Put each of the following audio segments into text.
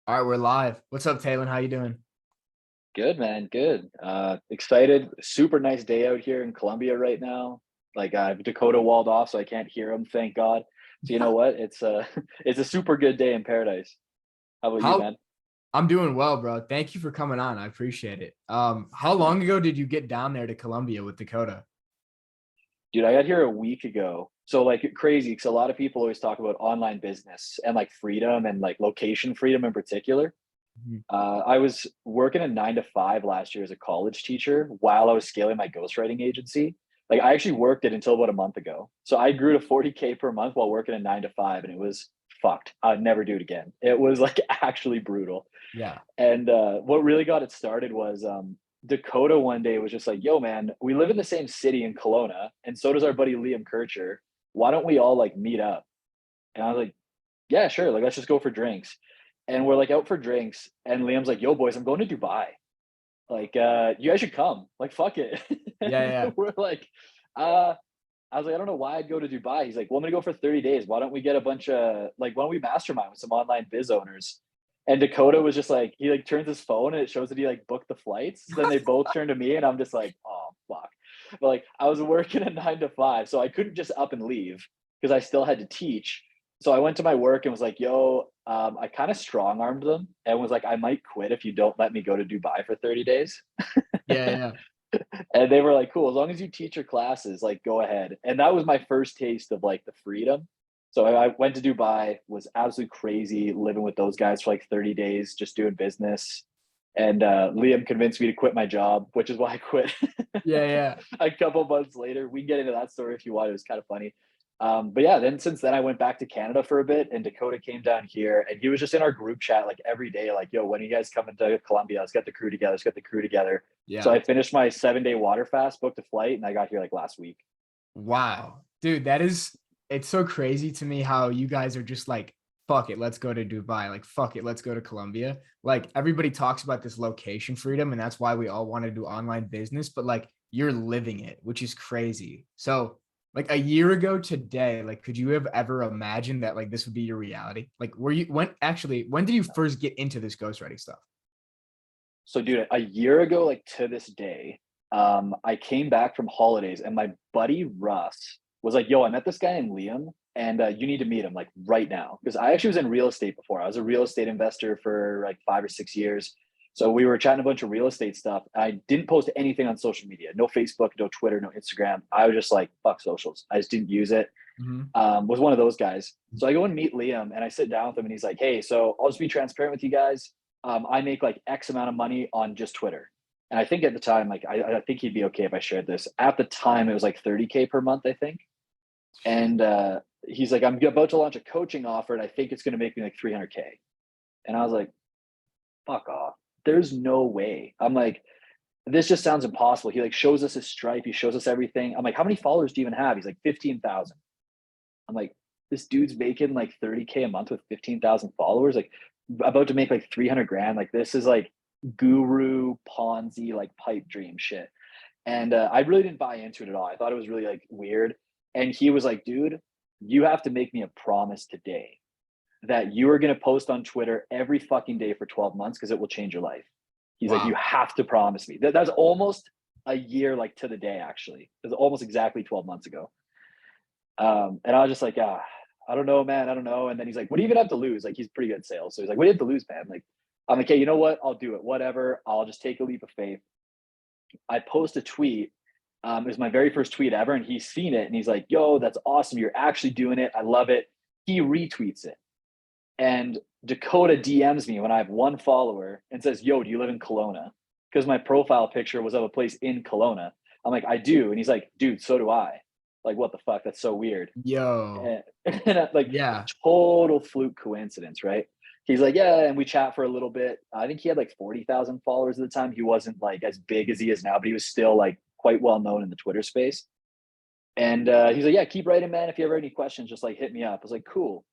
All right, we're live. What's up, Taylin? How you doing? Good, man. Good. Excited. Super nice day out here in Colombia right now. Like I've Dakota walled off, so I can't hear him. Thank God. So you know what? It's a it's a super good day in paradise. How about you, How man? I'm doing well, bro. Thank you for coming on. I appreciate it. How long ago did you get down there to Colombia with Dakota? Dude, I got here a week ago. So like crazy because a lot of people always talk about online business and like freedom and like location freedom in particular. Mhm. I was working a 9 to 5 last year as a college teacher while I was scaling my ghostwriting agency. Like I actually worked it until about a month ago. So I grew to 40K per month while working a 9 to 5, and it was fucked. I'd never do it again. It was like actually brutal. Yeah. And what really got it started was Dakota one day was just like, yo, man, we live in the same city in Kelowna, and so does our buddy Liam Kircher. Why don't we all like meet up? And I was like, yeah, sure. Like, let's just go for drinks. And we're like out for drinks. And Liam's like, yo, boys, I'm going to Dubai. Like, you guys should come. Like, fuck it. Yeah, And yeah. we're like, uh, I was like, I don't know why I'd go to Dubai. He's like, well, I'm gonna go for 30 days. Why don't we get a bunch of like, why don't we mastermind with some online biz owners? And Dakota was just like, he like turns his phone and it shows that he like booked the flights. So then they both turn to me and I'm just like, oh fuck. But like I was working a 9 to 5, so I couldn't just up and leave because I still had to teach. So I went to my work and was like, yo, I kind of strong armed them and was like, I might quit if you don't let me go to Dubai for 30 days. Yeah, yeah. And they were like, cool, as long as you teach your classes, like go ahead. And that was my first taste of like the freedom. So I went to Dubai, was absolutely crazy living with those guys for like 30 days, just doing business. And Liam convinced me to quit my job, which is why I quit. Yeah, yeah. A couple months later. We can get into that story if you want. It was kind of funny. But yeah, then since then I went back to Canada for a bit, and Dakota came down here, and he was just in our group chat like every day, like, "Yo, when are you guys coming to Colombia? Let's get the crew together. Let's get the crew together." So Yeah. I finished my 7 day water fast, booked a flight, and I got here like last week. Wow. Dude, that is it's so crazy to me how you guys are just like, fuck it, let's go to Dubai. Like, fuck it, let's go to Colombia. Like, everybody talks about this location freedom, and that's why we all want to do online business, but like, you're living it, which is crazy. So, like, a year ago today, like, could you have ever imagined that like this would be your reality? Like, were you when did you first get into this ghostwriting stuff? So, dude, a year ago, like to this day, I came back from holidays, and my buddy Russ was like, "Yo, I met this guy named Liam, and you need to meet him like right now." Because I actually was in real estate before. I was a real estate investor for like 5 or 6 years. So we were chatting a bunch of real estate stuff. I didn't post anything on social media, no Facebook, no Twitter, no Instagram. I was just like, fuck socials. I just didn't use it. Mhm. Was one of those guys. So I go and meet Liam and I sit down with him and he's like, hey, so I'll just be transparent with you guys. I make like X amount of money on just Twitter. And I think at the time, like, I think he'd be okay if I shared this. At the time, it was like 30K per month, I think. And he's like, I'm about to launch a coaching offer and I think it's going to make me like 300K. And I was like, fuck off. There's no way. I'm like, this just sounds impossible. He like shows us his Stripe. He shows us everything. I'm like, how many followers do you even have? He's like 15,000. I'm like, this dude's making like 30K a month with 15,000 followers, like about to make like 300 grand. Like this is like guru Ponzi, like pipe dream shit. And I really didn't buy into it at all. I thought it was really like weird. And he was like, dude, you have to make me a promise today that you are going to post on Twitter every fucking day for 12 months because it will change your life. He's like, you Wow. have to promise me. That's almost a year, like to the day, actually. It was almost exactly 12 months ago. And I was just like, I don't know, man. I don't know. And then he's like, what do you even have to lose? Like, he's pretty good at sales. So he's like, what do you have to lose, man? Like, I'm like, hey, you know what? I'll do it. Whatever. I'll just take a leap of faith. I post a tweet. It was my very first tweet ever. And he's seen it and he's like, yo, that's awesome. You're actually doing it. I love it. He retweets it. And Dakota DMs me when I have one follower and says, yo, do you live in Kelowna? Because my profile picture was of a place in Kelowna. I'm like, I do. And he's like, dude, so do I. Like, what the fuck? That's so weird. Yo. And like Yeah. total fluke coincidence, right? He's like, yeah, and we chat for a little bit. I think he had like 40,000 followers at the time. He wasn't like as big as he is now, but he was still like quite well known in the Twitter space. And he's like, yeah, keep writing, man. If you ever have any questions, just like hit me up. I was like, cool.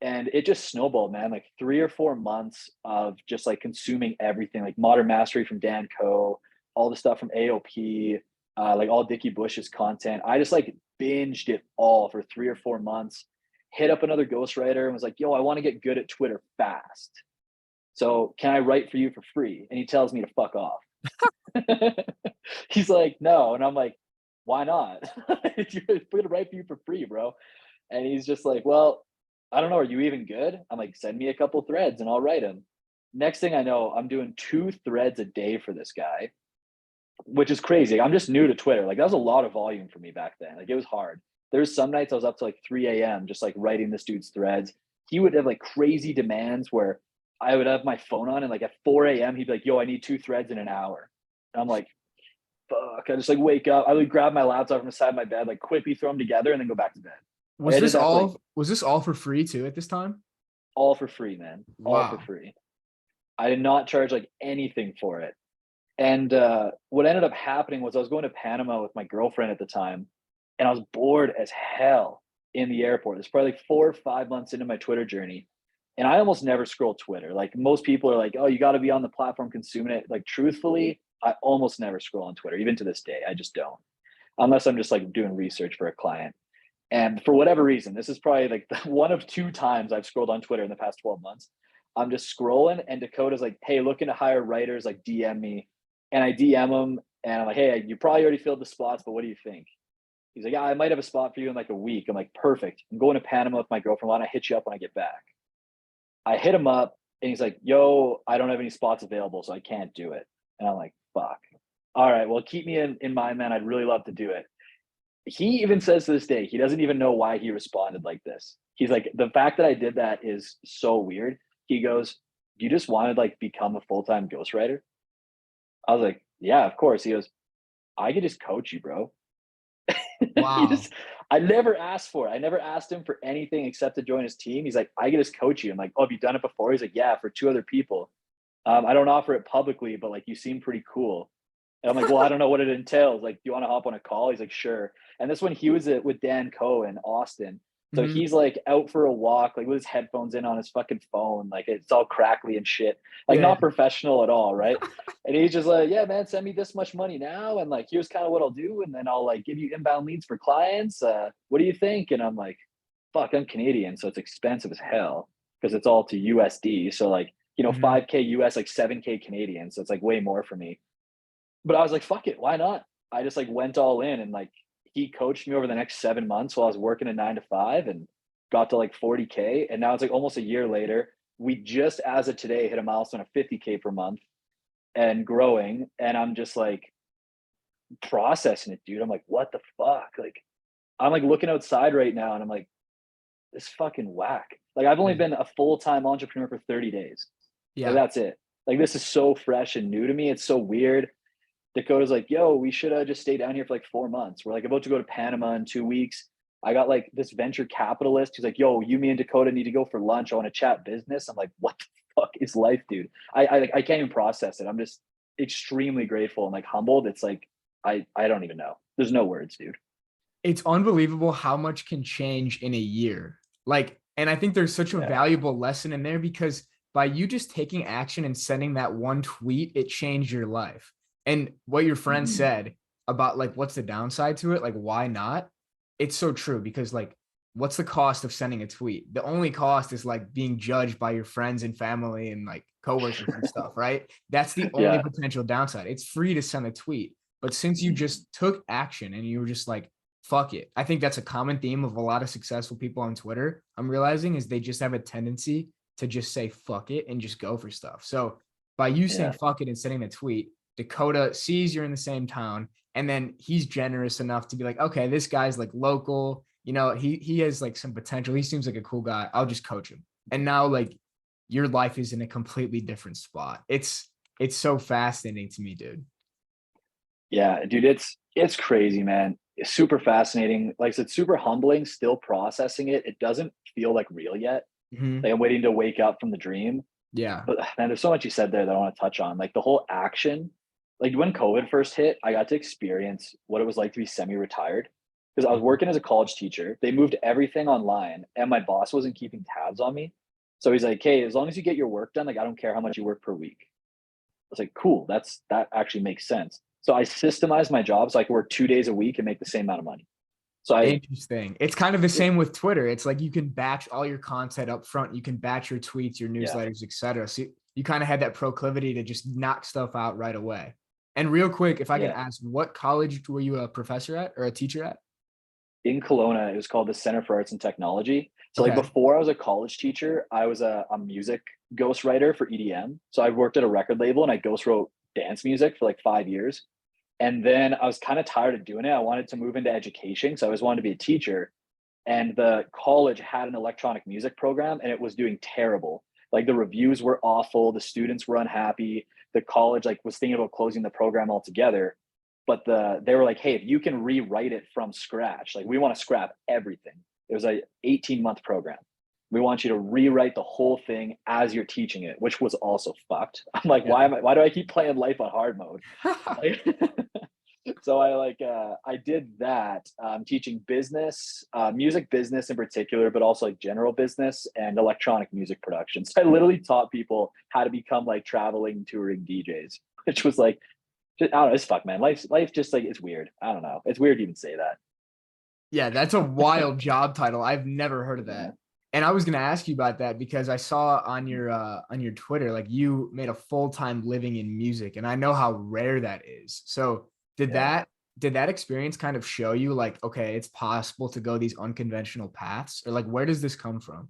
And it just snowballed, man. Like 3 or 4 months of just like consuming everything, like Modern Mastery from Dan Co, all the stuff from AOP, like all Dickie Bush's content. I just like binged it all for 3 or 4 months. Hit up another ghostwriter and was like, "Yo, I want to get good at Twitter fast." So can I write for you for free? And he tells me to fuck off. He's like, no. And I'm like, why not? We're gonna write for you for free, bro. And he's just like, well, I don't know. Are you even good? I'm like, send me a couple threads and I'll write them. Next thing I know, I'm doing 2 threads a day for this guy, which is crazy. I'm just new to Twitter. Like that was a lot of volume for me back then. Like it was hard. There's some nights I was up to like 3 a.m. just like writing this dude's threads. He would have like crazy demands where I would have my phone on and like at 4 a.m. he'd be like, yo, I need 2 threads in an hour. And I'm like, fuck. I just like wake up. I would grab my laptop from the side of my bed, like quickly throw them together and then go back to bed. Like, Was I did this that for like all was this all for free too at this time? all for free, man. All for Wow. free. I did not charge like anything for it. And what ended up happening was I was going to Panama with my girlfriend at the time, and I was bored as hell in the airport. It's probably like 4 or 5 months into my Twitter journey. And I almost never scroll Twitter. Like most people are like, oh, you got to be on the platform consuming it. Like truthfully, I almost never scroll on Twitter, even to this day. I just don't, unless I'm just like doing research for a client. And for whatever reason, this is probably like one of 2 times I've scrolled on Twitter in the past 12 months. I'm just scrolling, and Dakota's like, hey, looking to hire writers, like DM me. And I DM him, and I'm like, hey, you probably already filled the spots, but what do you think? He's like, yeah, I might have a spot for you in like a week. I'm like, perfect. I'm going to Panama with my girlfriend. Why don't I hit you up when I get back? I hit him up, and he's like, yo, I don't have any spots available, so I can't do it. And I'm like, fuck. All right, well, keep me in mind, man. I'd really love to do it. He even says to this day, he doesn't even know why he responded like this. He's like, the fact that I did that is so weird. He goes, you just wanted like become a full-time ghostwriter? I was like, yeah, of course. He goes, I could just coach you, bro. He Wow. just, I never asked for it. I never asked him for anything except to join his team. He's like, I can just coach you. I'm like, oh, have you done it before? He's like, yeah, for 2 other people. I don't offer it publicly, but like you seem pretty cool. And I'm like, well, I don't know what it entails. Like, do you want to hop on a call? He's like, sure. And this one, he was with Dan Coe in Austin. So Mhm. he's like out for a walk, like with his headphones in on his fucking phone. Like it's all crackly and shit. Like Yeah. not professional at all, right? And he's just like, yeah, man, send me this much money now. And like, here's kind of what I'll do. And then I'll like give you inbound leads for clients. What do you think? And I'm like, fuck, I'm Canadian. So it's expensive as hell because it's all to USD. So like, Mhm. 5K US, like 7K Canadian. So it's like way more for me. But I was like, fuck it, why not? I just like went all in, and like he coached me over the next 7 months while I was working a 9 to 5 and got to like 40K. And now it's like almost a year later. We just as of today hit a milestone of 50K per month and growing. And I'm just like processing it, dude. I'm like, what the fuck? Like, I'm like looking outside right now and I'm like, this fucking whack. Like, I've only Yeah. been a full time entrepreneur for 30 days. Like, Yeah. that's it. Like, this is so fresh and new to me. It's so weird. Dakota's like, yo, we should just stay down here for like 4 months. We're like about to go to Panama in 2 weeks. I got like this venture capitalist who's like, yo, you, me, and Dakota need to go for lunch. I want to chat business. I'm like, what the fuck is life, dude? I can't even process it. I'm just extremely grateful and like humbled. It's like, I don't even know. There's no words, dude. It's unbelievable how much can change in a year. Like, and I think there's such a Yeah. valuable lesson in there because by you just taking action and sending that one tweet, it changed your life. And what your friend Mhm. said about like what's the downside to it, like why not? It's so true because like what's the cost of sending a tweet? The only cost is like being judged by your friends and family and like coworkers and stuff, right? That's the only Yeah. potential downside. It's free to send a tweet. But since you Mhm. just took action and you were just like, fuck it. I think that's a common theme of a lot of successful people on Twitter. I'm realizing is they just have a tendency to just say fuck it and just go for stuff. So by you saying Yeah. fuck it and sending a tweet, Dakota sees you're in the same town, and then he's generous enough to be like, okay, this guy's like local. You know, he has like some potential. He seems like a cool guy. I'll just coach him. And now like your life is in a completely different spot. It's so fascinating to me, dude. Yeah, dude, it's crazy, man. It's super fascinating. Like I said, super humbling, still processing it. It doesn't feel like real yet. Mhm. Like I'm waiting to wake up from the dream. Yeah. But man, there's so much you said there that I want to touch on. Like the whole action, like when COVID first hit, I got to experience what it was like to be semi-retired because I was Mhm. working as a college teacher. They moved everything online, and my boss wasn't keeping tabs on me. So he's like, "Hey, as long as you get your work done, like I don't care how much you work per week." I was like, "Cool, that actually makes sense." So I systemized my job so I could work 2 days a week and make the same amount of money. So I, Interesting. It's kind of the same with Twitter. It's like you can batch all your content up front. You can batch your tweets, your yeah, newsletters, etc. So you kind of had that proclivity to just knock stuff out right away. And real quick, if I can Yeah. ask, what college were you a professor at or a teacher at? In Kelowna, it was called the Center for Arts and Technology. So like Okay. before I was a college teacher, I was a music ghostwriter for EDM. So I worked at a record label and I ghost wrote dance music for like 5 years. And then I was kind of tired of doing it. I wanted to move into education. So I always wanted to be a teacher. And the college had an electronic music program and it was doing terrible. Like the reviews were awful, the students were unhappy, the college like was thinking about closing the program altogether. But they were like, hey, if you can rewrite it from scratch, like we want to scrap everything. It was a 18-month program. We want you to rewrite the whole thing as you're teaching it, which was also fucked. I'm like, Yeah. why do I keep playing life on hard mode? Like, so I did that, teaching business, music business in particular, but also like general business and electronic music production. So I literally taught people how to become like traveling touring DJs, which was like, just, I don't know, it's fuck, man. Life just like it's weird. I don't know. It's weird to even say that. Yeah, that's a wild job title. I've never heard of Yeah. that. And I was gonna ask you about that because I saw on your Twitter, like you made a full-time living in music, and I know how rare that is. So did Yeah. that experience kind of show you like, okay, it's possible to go these unconventional paths? Or like where does this come from?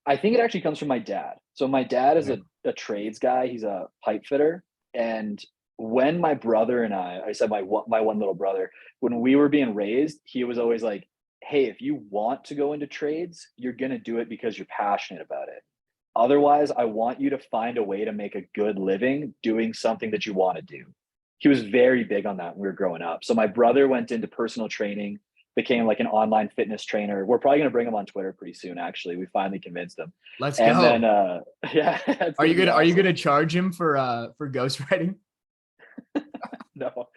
I think it actually comes from my dad. So my dad is Okay. a trades guy. He's a pipe fitter. And when my brother and I said my one little brother, when we were being raised, he was always like, "Hey, if you want to go into trades, you're gonna do it because you're passionate about it. Otherwise, I want you to find a way to make a good living doing something that you want to do." He was very big on that when we were growing up. So my brother went into personal training, became like an online fitness trainer. We're probably going to bring him on Twitter pretty soon, actually. We finally convinced him. Let's And then, go. yeah, it's going to be Are you awesome. gonna charge him for ghostwriting? No,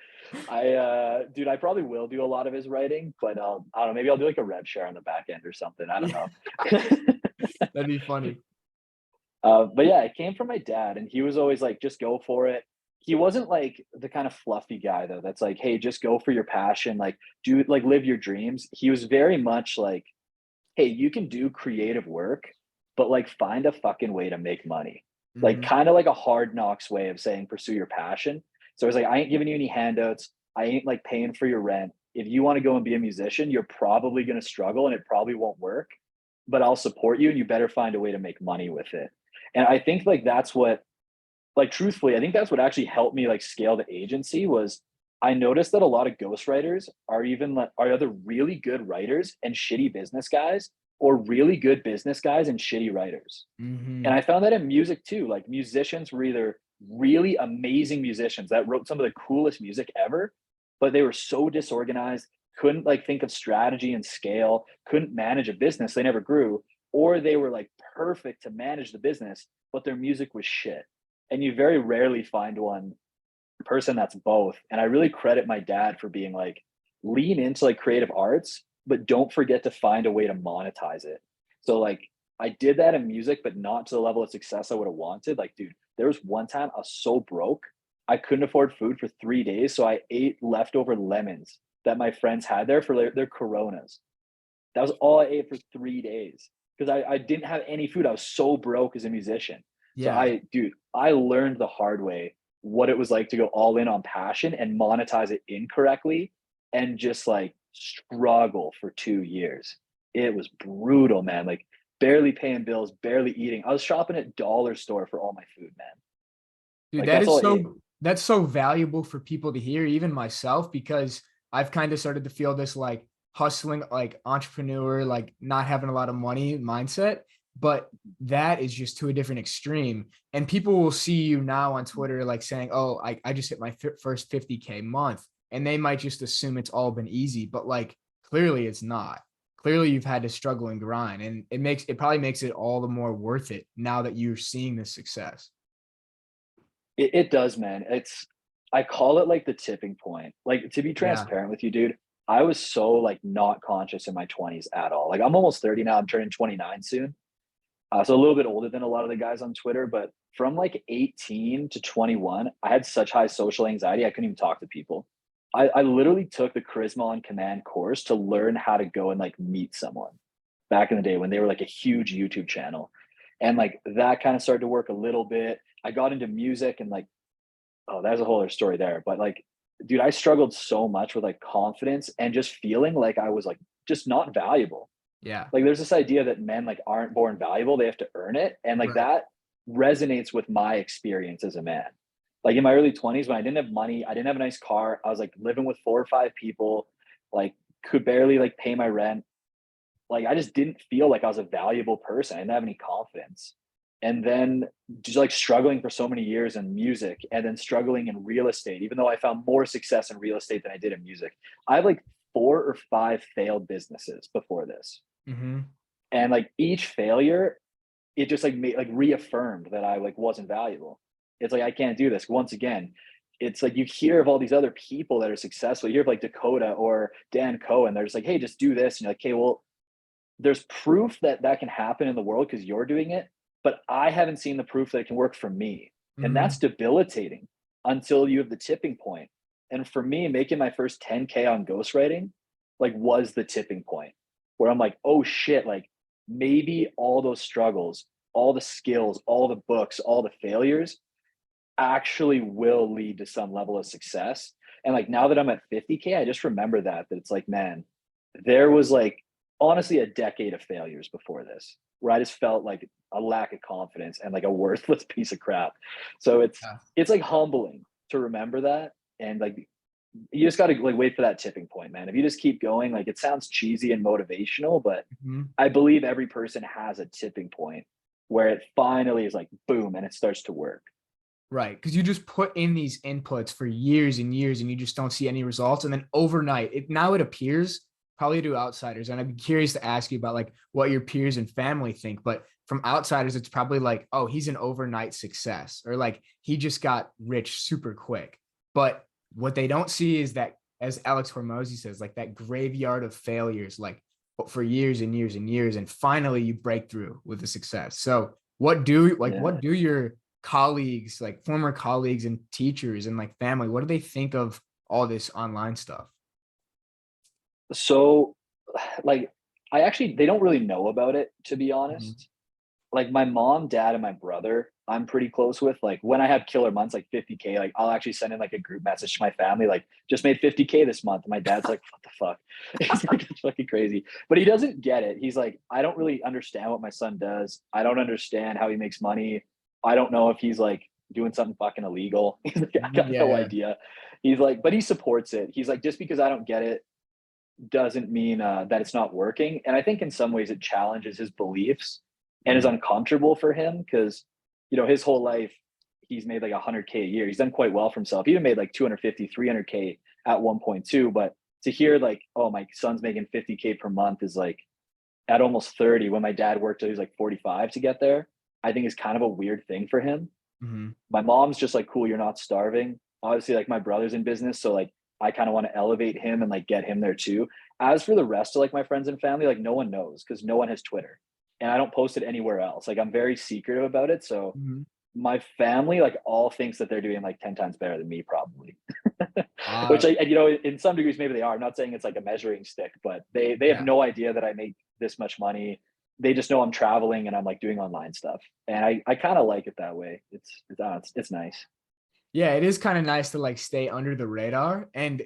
dude, I probably will do a lot of his writing, but I don't know. Maybe I'll do like a rev share on the back end or something. I don't Yeah, know. that'd be funny. But yeah, it came from my dad, and he was always like, just go for it. He wasn't like the kind of fluffy guy though. That's like, hey, just go for your passion, like do like live your dreams. He was very much like, hey, you can do creative work, but like find a fucking way to make money. Like Mhm. kind of like a hard knocks way of saying pursue your passion. So it's like, I ain't giving you any handouts. I ain't like paying for your rent. If you want to go and be a musician, you're probably going to struggle and it probably won't work, but I'll support you and you better find a way to make money with it. And I think like that's what, like truthfully, I think that's what actually helped me like scale the agency was I noticed that a lot of ghostwriters are even like are either really good writers and shitty business guys or really good business guys and shitty writers. And Mhm. I found that in music too. Like musicians were either really amazing musicians that wrote some of the coolest music ever, but they were so disorganized, couldn't like think of strategy and scale, couldn't manage a business, they never grew, or they were like perfect to manage the business, but their music was shit. And you very rarely find one person that's both. And I really credit my dad for being like, lean into like creative arts, but don't forget to find a way to monetize it. So like I did that in music, but not to the level of success I would have wanted. Like, dude, there was one time I was so broke, I couldn't afford food for 3 days. So I ate leftover lemons that my friends had there for their coronas. That was all I ate for 3 days because I didn't have any food. I was so broke as a musician. So Yeah. dude, I learned the hard way what it was like to go all in on passion and monetize it incorrectly and just like struggle for 2 years. It was brutal, man. Like barely paying bills, barely eating. I was shopping at dollar store for all my food, man. Dude, Like that's all I ate. that's so valuable for people to hear, even myself, because I've kind of started to feel this like hustling, like entrepreneur, like not having a lot of money mindset. But that is just to a different extreme. And people will see you now on Twitter, like saying, oh, I just hit my first 50K month. And they might just assume it's all been easy, but like clearly it's not. Clearly you've had to struggle and grind. And it probably makes it all the more worth it now that you're seeing this success. It does, man. I call it like the tipping point. Like to be Yeah. transparent with you, dude, I was so like not conscious in my 20s at all. Like I'm almost 30 now. I'm turning 29 soon. So a little bit older than a lot of the guys on Twitter, but from like 18 to 21, I had such high social anxiety. I couldn't even talk to people. I literally took the Charisma on Command course to learn how to go and like meet someone back in the day when they were like a huge YouTube channel. And like that kind of started to work a little bit. I got into music and like, oh, that's a whole other story there. But like, dude, I struggled so much with like confidence and just feeling like I was like just not valuable. Yeah. Like there's this idea that men like aren't born valuable, they have to earn it. And like Right. that resonates with my experience as a man. Like in my early 20s when I didn't have money, I didn't have a nice car, I was like living with 4 or 5 people, like could barely like pay my rent. Like I just didn't feel like I was a valuable person. I didn't have any confidence. And then just like struggling for so many years in music and then struggling in real estate, even though I found more success in real estate than I did in music. I have like 4 or 5 failed businesses before this. Mm-hmm. And like each failure, it just like made like reaffirmed that I like wasn't valuable. It's like I can't do this. Once again, it's like you hear of all these other people that are successful. You hear of like Dakota or Dan Cohen. They're just like, hey, just do this. And you're like, okay, well, there's proof that that can happen in the world because you're doing it, but I haven't seen the proof that it can work for me. And Mm-hmm. that's debilitating until you have the tipping point. And for me, making my first 10K on ghostwriting, like was the tipping point where I'm like, oh shit, like maybe all those struggles, all the skills, all the books, all the failures actually will lead to some level of success. And like now that I'm at 50K, I just remember that it's like, man, there was like honestly a decade of failures before this where I just felt like a lack of confidence and like a worthless piece of crap. So Yeah. it's like humbling to remember that. And like you just gotta like wait for that tipping point, man. If you just keep going, like it sounds cheesy and motivational, but Mm-hmm. I believe every person has a tipping point where it finally is like boom and it starts to work. Right. Because you just put in these inputs for years and years and you just don't see any results. And then overnight, it appears probably to outsiders. And I'd be curious to ask you about like what your peers and family think. But from outsiders, it's probably like, oh, he's an overnight success, or like he just got rich super quick. But what they don't see is that, as Alex Hormozy says, like that graveyard of failures, like for years and years and years. And finally you break through with a success. So Yeah. what do your colleagues, like former colleagues and teachers and like family, what do they think of all this online stuff? So like I actually they don't really know about it to be Mhm. honest. Like my mom, dad, and my brother, I'm pretty close with. Like when I have killer months, like 50K, like I'll actually send in like a group message to my family, like just made 50K this month. And my dad's like, what the fuck? It's like it's fucking crazy. But he doesn't get it. He's like, I don't really understand what my son does. I don't understand how he makes money. I don't know if he's like doing something fucking illegal. He's like, I got Yeah, no yeah. idea. He's like, but he supports it. He's like, just because I don't get it doesn't mean that it's not working. And I think in some ways it challenges his beliefs and is Mhm. uncomfortable for him because, you know, his whole life he's made like 100K a year. He's done quite well for himself. He even made like 250, 300K at 1.2. But to hear like, oh, my son's making 50K per month is like at almost 30 when my dad worked till he was like 45 to get there, I think is kind of a weird thing for him. Mhm. My mom's just like, cool, you're not starving. Obviously, like my brother's in business, so like I kind of want to elevate him and like get him there too. As for the rest of like my friends and family, like no one knows because no one has Twitter, and I don't post it anywhere else. Like I'm very secretive about it. So Mhm. my family like all thinks that they're doing like 10 times better than me, probably. Uh, Which I, you know, in some degrees maybe they are. I'm not saying it's like a measuring stick, but they have yeah. no idea that I make this much money. They just know I'm traveling and I'm like doing online stuff, and I kind of like it that way. It's nice. Yeah, it is kind of nice to like stay under the radar. And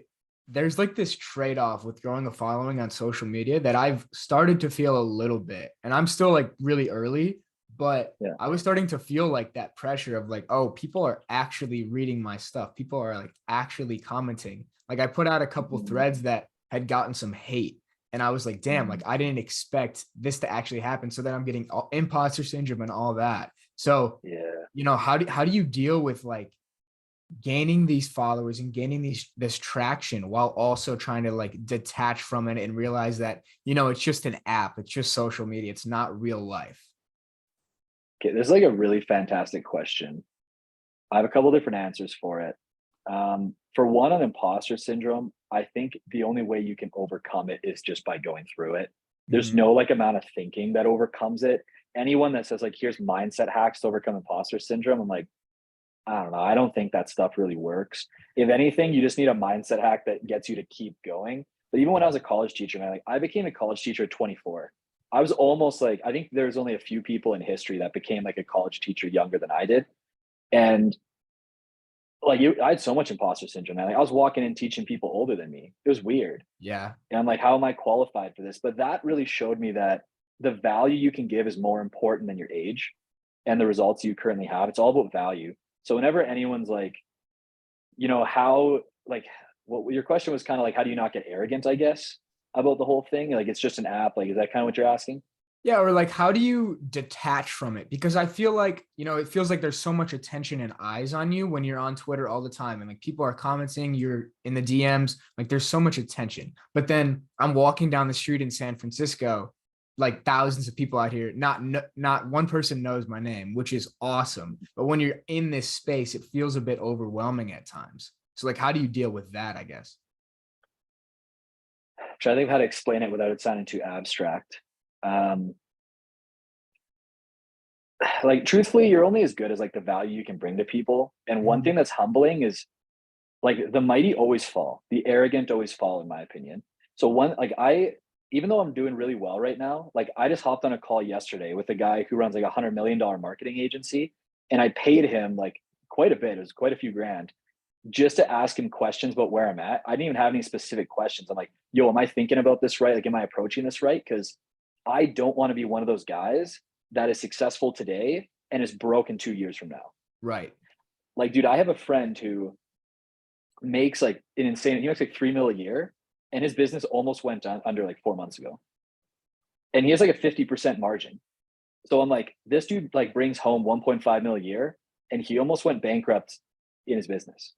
there's like this trade-off with growing a following on social media that I've started to feel a little bit. And I'm still like really early, but Yeah. I was starting to feel like that pressure of like, oh, people are actually reading my stuff. People are like actually commenting. Like I put out a couple Mhm. threads that had gotten some hate. And I was like, damn, like Mhm. I didn't expect this to actually happen. So then I'm getting all, imposter syndrome and all that. So, Yeah. how do you deal with like gaining these followers and gaining this traction while also trying to like detach from it and realize that it's just an app, it's just social media, it's not real life? Okay, this is like a really fantastic question. I have a couple different answers for it. For one, on imposter syndrome, I think the only way you can overcome it is just by going through it. There's Mhm. no like amount of thinking that overcomes it. Anyone that says like, here's mindset hacks to overcome imposter syndrome, I'm like, I don't know. I don't think that stuff really works. If anything, you just need a mindset hack that gets you to keep going. But even when I Yeah. was a college teacher, man, like I became a college teacher at 24. I was almost like, I think there's only a few people in history that became like a college teacher younger than I did. And like I had so much imposter syndrome. Man. Like I was walking in teaching people older than me. It was weird. Yeah. And I'm like, how am I qualified for this? But that really showed me that the value you can give is more important than your age and the results you currently have. It's all about value. So whenever anyone's like, how, like, what your question was kind of like, how do you not get arrogant, I guess, about the whole thing? Like, it's just an app. Like, is that kind of what you're asking? Yeah, or like how do you detach from it? Because I feel like, it feels like there's so much attention and eyes on you when you're on Twitter all the time and like people are commenting, you're in the DMs, like there's so much attention. But then I'm walking down the street in San Francisco, like thousands of people out here, not one person knows my name, which is awesome. But when you're in this space, it feels a bit overwhelming at times. So like how do you deal with that, I guess? Try to think of how to explain it without it sounding too abstract. Um, like truthfully, you're only as good as like the value you can bring to people. And one Mhm. thing that's humbling is like the mighty always fall, the arrogant always fall, in my opinion. So one, like even though I'm doing really well right now, like I just hopped on a call yesterday with a guy who runs like $100 million marketing agency, and I paid him like quite a bit. It was quite a few grand just to ask him questions about where I'm at. I didn't even have any specific questions. I'm like, yo, am I thinking about this right? Like, am I approaching this right? Because I don't want to be one of those guys that is successful today and is broken 2 years from now. Right. Like, dude, I have a friend who makes like an insane, he makes like 3 mil a year, and his business almost went under like 4 months ago. And he has like a 50% margin. So I'm like, this dude like brings home 1.5 mil a year, and he almost went bankrupt in his business.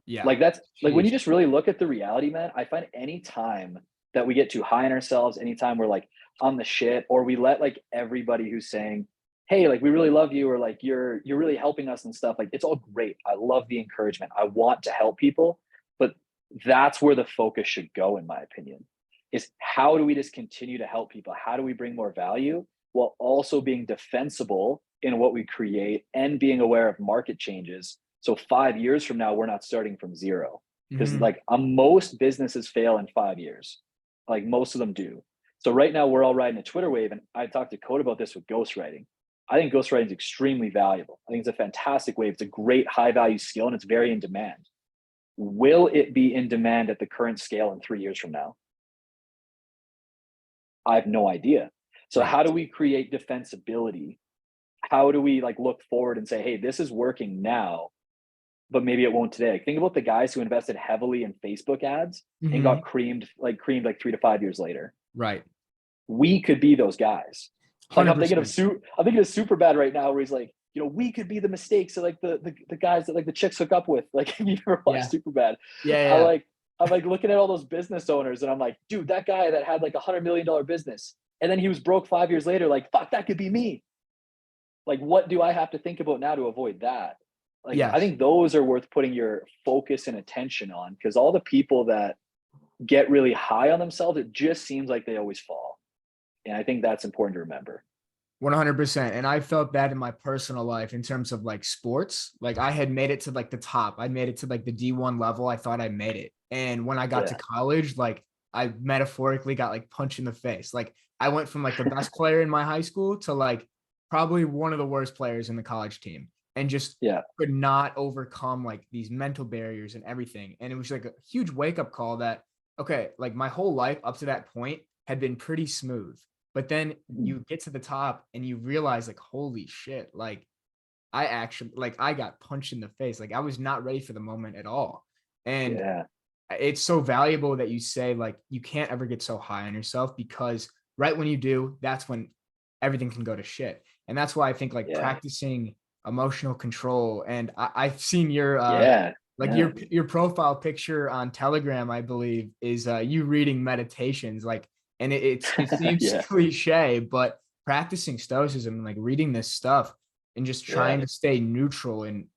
Yeah. Like that's like when you Jeez. just really look at the reality, man, I find any time that we get too high on ourselves, anytime we're like on the shit, or we let like everybody who's saying, hey, like we really love you, or like you're really helping us and stuff, like it's all great. I love the encouragement. I want to help people, but that's where the focus should go, in my opinion, is how do we just continue to help people? How do we bring more value while also being defensible in what we create and being aware of market changes, so 5 years from now, we're not starting from zero. Because Mhm. like most businesses fail in 5 years. Like most of them do. So right now we're all riding a Twitter wave. And I talked to Code about this with ghostwriting. I think ghostwriting is extremely valuable. I think it's a fantastic wave. It's a great high value skill and it's very in demand. Will it be in demand at the current scale in 3 years from now? I have no idea. So Right. how do we create defensibility? How do we like look forward and say, hey, this is working now, but maybe it won't today. Like, think about the guys who invested heavily in Facebook ads and got Mhm. creamed like 3 to 5 years later. Right. We could be those guys. Like I'm 100%. thinking of super bad right now, where he's like, we could be the mistakes of like the guys that like the chicks hook up with. Like, if you ever watch Yeah. super bad, Yeah. I Yeah. like I'm like looking at all those business owners, and I'm like, dude, that guy that had like $100 million business, and then he was broke 5 years later. Like, fuck, that could be me. Like, what do I have to think about now to avoid that? Like, I Yes. think those are worth putting your focus and attention on, because all the people that get really high on themselves, it just seems like they always fall. And I think that's important to remember. 100%. And I felt that in my personal life in terms of like sports. Like I had made it to like the top. I made it to like the D1 level. I thought I made it. And when I got to Yeah. college, like I metaphorically got like punched in the face. Like I went from like the best player in my high school to like probably one of the worst players in the college team and just Yeah. could not overcome like these mental barriers and everything. And it was like a huge wake up call that, okay, like my whole life up to that point had been pretty smooth, but then Mhm. you get to the top and you realize like, holy shit, like I actually like I got punched in the face. Like I was not ready for the moment at all. And Yeah. it's so valuable that you say like you can't ever get so high on yourself because right when you do, that's when everything can go to shit. And that's why I think like Yeah. practicing emotional control. And I've seen your Yeah. like Yeah. your profile picture on Telegram, I believe, is you reading meditations. Like, and it seems Yeah. cliche, but practicing stoicism and like reading this stuff and just Yeah. trying to stay neutral and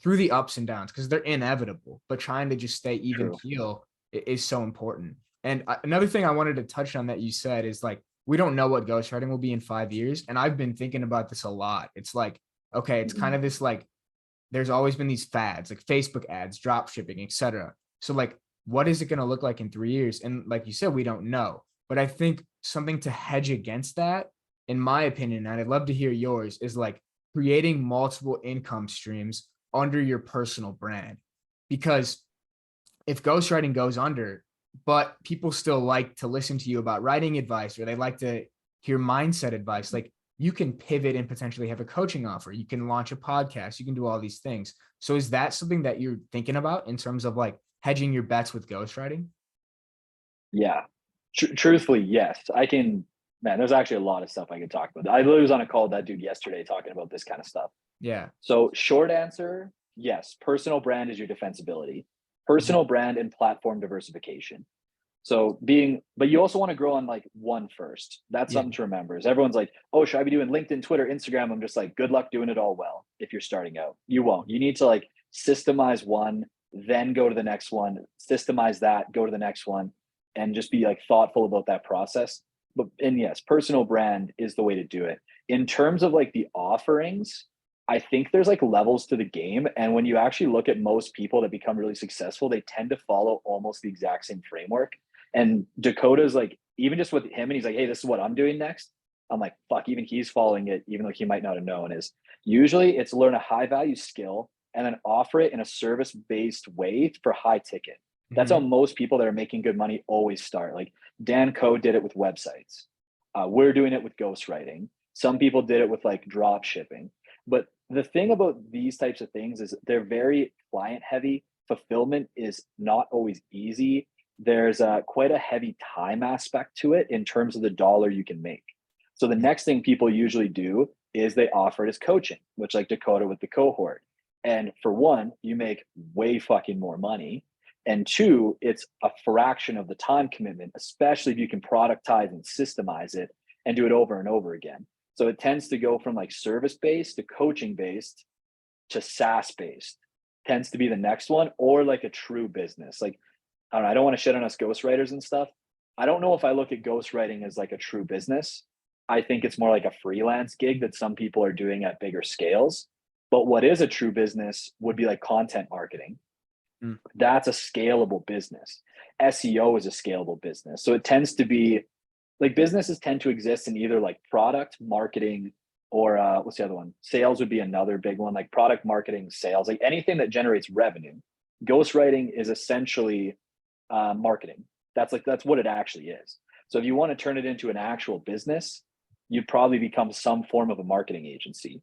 through the ups and downs because they're inevitable, but trying to just stay even True. keel is so important. And another thing I wanted to touch on that you said is like we don't know what ghostwriting will be in 5 years, and I've been thinking about this a lot. It's like okay, it's kind Mhm. of this like there's always been these fads like Facebook ads, drop shipping, etc. So like, what is it going to look like in 3 years? And like you said, we don't know. But I think something to hedge against that, in my opinion, and I'd love to hear yours, is like creating multiple income streams under your personal brand. Because if ghostwriting goes under, but people still like to listen to you about writing advice, or they like to hear mindset advice, like you can pivot and potentially have a coaching offer. You can launch a podcast. You can do all these things. So is that something that you're thinking about in terms of like hedging your bets with ghostwriting? Yeah. Truthfully, yes. I can, man, there's actually a lot of stuff I could talk about. I literally was on a call with that dude yesterday talking about this kind of stuff. Yeah. So, short answer, yes. Personal brand is your defensibility, Mhm. personal brand and platform diversification. So but you also want to grow on like one first. That's Yeah. something to remember. Is everyone's like, oh, should I be doing LinkedIn, Twitter, Instagram? I'm just like, good luck doing it all well if you're starting out. You won't. You need to like systemize one, then go to the next one, systemize that, go to the next one, and just be like thoughtful about that process. And yes, personal brand is the way to do it. In terms of like the offerings, I think there's like levels to the game. And when you actually look at most people that become really successful, they tend to follow almost the exact same framework. And Dakota's like, even just with him, and he's like, hey, this is what I'm doing next. I'm like, fuck, even he's following it, even though he might not have known. Is usually it's learn a high value skill and then offer it in a service based way for high ticket. That's how Mhm. most people that are making good money always start. Like Dan Coe did it with websites. We're doing it with ghostwriting. Some people did it with like drop shipping. But the thing about these types of things is they're very client heavy. Fulfillment is not always easy. There's quite a heavy time aspect to it in terms of the dollar you can make. So the next thing people usually do is they offer it as coaching, which like Dakota with the cohort. And for one, you make way fucking more money. And two, it's a fraction of the time commitment, especially if you can productize and systemize it and do it over and over again. So it tends to go from like service based to coaching based to SaaS based, tends to be the next one, or like a true business. Like, I don't know, I don't want to shit on us ghostwriters and stuff. I don't know if I look at ghostwriting as like a true business. I think it's more like a freelance gig that some people are doing at bigger scales. But what is a true business would be like content marketing. Mm. That's a scalable business. SEO is a scalable business. So it tends to be like businesses tend to exist in either like product marketing or what's the other one? Sales would be another big one, like product marketing, sales, like anything that generates revenue. Ghostwriting is essentially marketing. That's what it actually is. So if you want to turn it into an actual business, you'd probably become some form of a marketing agency.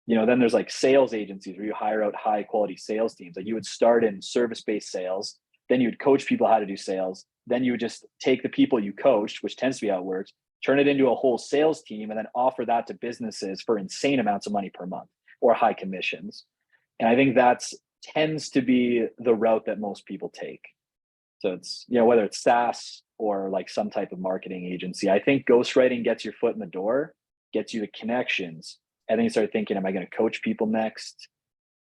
Then there's like sales agencies where you hire out high quality sales teams. Like you would start in service based sales, then you would coach people how to do sales. Then you would just take the people you coached, which tends to be how it works, turn it into a whole sales team, and then offer that to businesses for insane amounts of money per month or high commissions. And I think that's tends to be the route that most people take. So it's, whether it's SaaS or like some type of marketing agency, I think ghostwriting gets your foot in the door, gets you the connections. And then you start thinking, am I going to coach people next?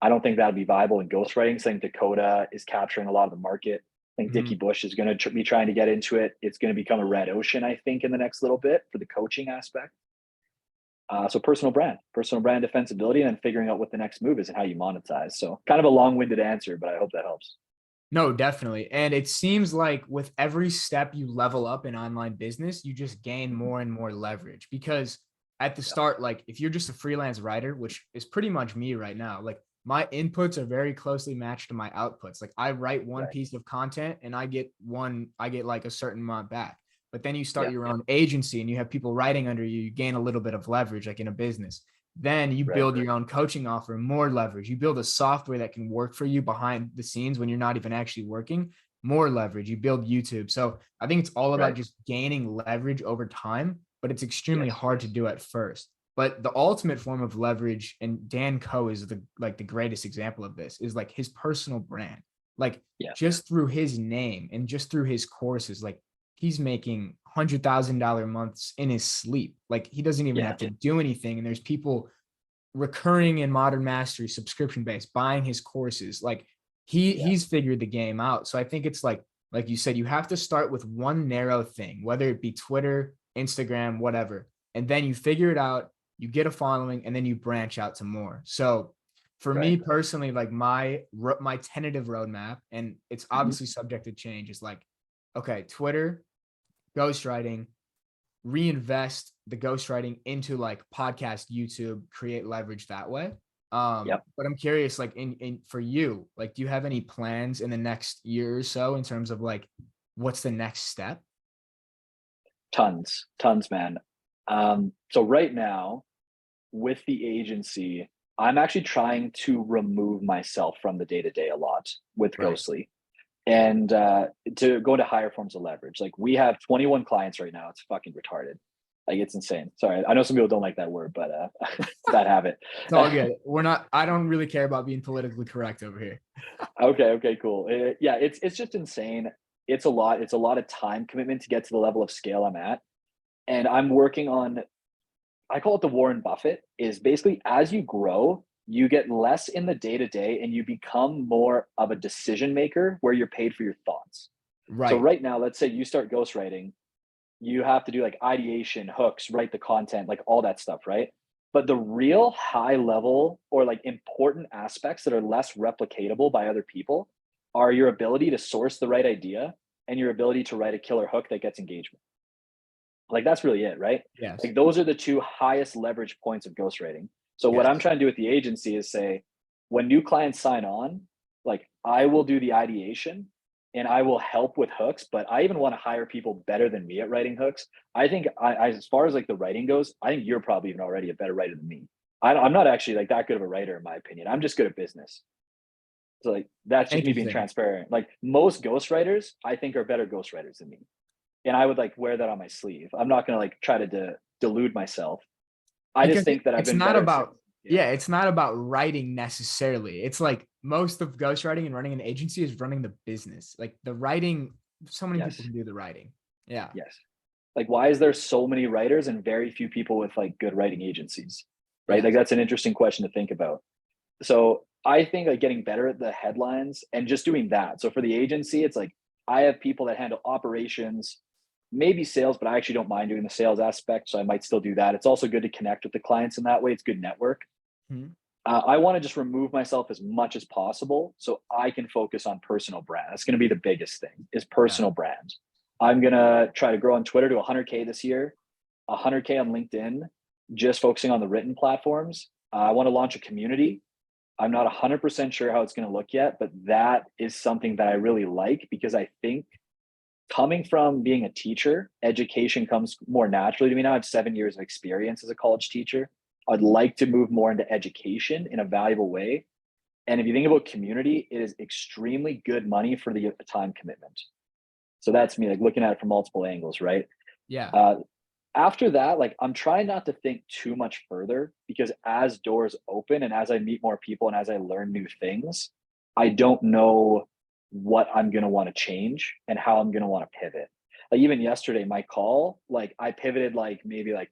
I don't think that would be viable in ghostwriting. So I think Dakota is capturing a lot of the market. I think Dickie Mhm. Bush is going to be trying to get into it. It's going to become a red ocean, I think, in the next little bit for the coaching aspect. So personal brand defensibility, and then figuring out what the next move is and how you monetize. So kind of a long-winded answer, but I hope that helps. No, definitely. And it seems like with every step you level up in online business, you just gain Mhm. more and more leverage because at the Yeah, start, like if you're just a freelance writer, which is pretty much me right now, like my inputs are very closely matched to my outputs. Like I write one right. piece of content and I get like a certain amount back. But then you start Yeah, your own agency and you have people writing under you, you gain a little bit of leverage, like in a business. Then you right. build your own coaching offer, more leverage. You build a software that can work for you behind the scenes when you're not even actually working, more leverage. You build YouTube. So I think it's all about Right. just gaining leverage over time, but it's extremely Yes. hard to do at first. But the ultimate form of leverage, and Dan Coe is the greatest example of this, is like his personal brand. Like Yeah. just through his name and just through his courses, like he's making $100,000 months in his sleep. Like he doesn't even Yeah. have to do anything. And there's people recurring in modern mastery, subscription based, buying his courses. Like Yeah. he's figured the game out. So I think it's like you said, you have to start with one narrow thing, whether it be Twitter, Instagram, whatever, and then you figure it out. You get a following, and then you branch out to more. So for Right. me personally, like my tentative roadmap, and it's Mhm. obviously subject to change, is like, okay, Twitter, ghostwriting, reinvest the ghostwriting into like podcast, YouTube, create leverage that way. Yep. But I'm curious, like in for you, like, do you have any plans in the next year or so in terms of like what's the next step? Tons, man. So right now with the agency, I'm actually trying to remove myself from the day to day a lot with Right. Ghostly, and to go into higher forms of leverage. Like we have 21 clients right now. It's fucking retarded. Like it's insane. Sorry, I know some people don't like that word, but bad habit. It's all good. I don't really care about being politically correct over here. Okay, cool. Yeah, it's just insane. It's a lot. It's a lot of time commitment to get to the level of scale I'm at, and I'm working on. I call it the Warren Buffett. Is basically as you grow, you get less in the day to day, and you become more of a decision maker where you're paid for your thoughts. So Right. right now, let's say you start ghostwriting, you have to do like ideation, hooks, write the content, like all that stuff, right? But the real high level or like important aspects that are less replicatable by other people are your ability to source the right idea and your ability to write a killer hook that gets engagement. Like that's really it, right? Yes. Like those are the two highest leverage points of ghostwriting. So what I'm Yes. trying to do with the agency is say, when new clients sign on, like I will do the ideation and I will help with hooks, but I even want to hire people better than me at writing hooks. I think as far as like the writing goes, I think you're probably even already a better writer than me. I'm not actually like that good of a writer in my opinion. I'm just good at business. So like that's just me being Interesting. transparent. Like most ghostwriters, I think are better ghostwriters than me, and I would like wear that on my sleeve. I'm not gonna like try to delude myself. I just Because think that I've it's been not better at certain. about, Yeah. yeah, it's not about writing necessarily. It's like most of ghostwriting and running an agency is running the business. Like the writing, so many people Yes. can do the writing. Yeah. Yes. Like, why is there so many writers and very few people with like good writing agencies? Right. Like Yes. that's an interesting question to think about. So I think like getting better at the headlines and just doing that. So for the agency, it's like I have people that handle operations, maybe sales, but I actually don't mind doing the sales aspect. So I might still do that. It's also good to connect with the clients in that way. It's good network. Mhm. I want to just remove myself as much as possible so I can focus on personal brand. That's going to be the biggest thing is Yeah. personal brand. I'm going to try to grow on Twitter to 100K this year, 100K on LinkedIn, just focusing on the written platforms. I want to launch a community. I'm not 100% sure how it's going to look yet, but that is something that I really like because I think coming from being a teacher, education comes more naturally to me now. I have 7 years of experience as a college teacher. I'd like to move more into education in a valuable way. And if you think about community, it is extremely good money for the time commitment. So that's me, like looking at it from multiple angles, right? Yeah. Uh, After that, like I'm trying not to think too much further because as doors open and as I meet more people and as I learn new things, I don't know what I'm going to want to change and how I'm going to want to pivot. Like even yesterday, my call, like I pivoted like maybe like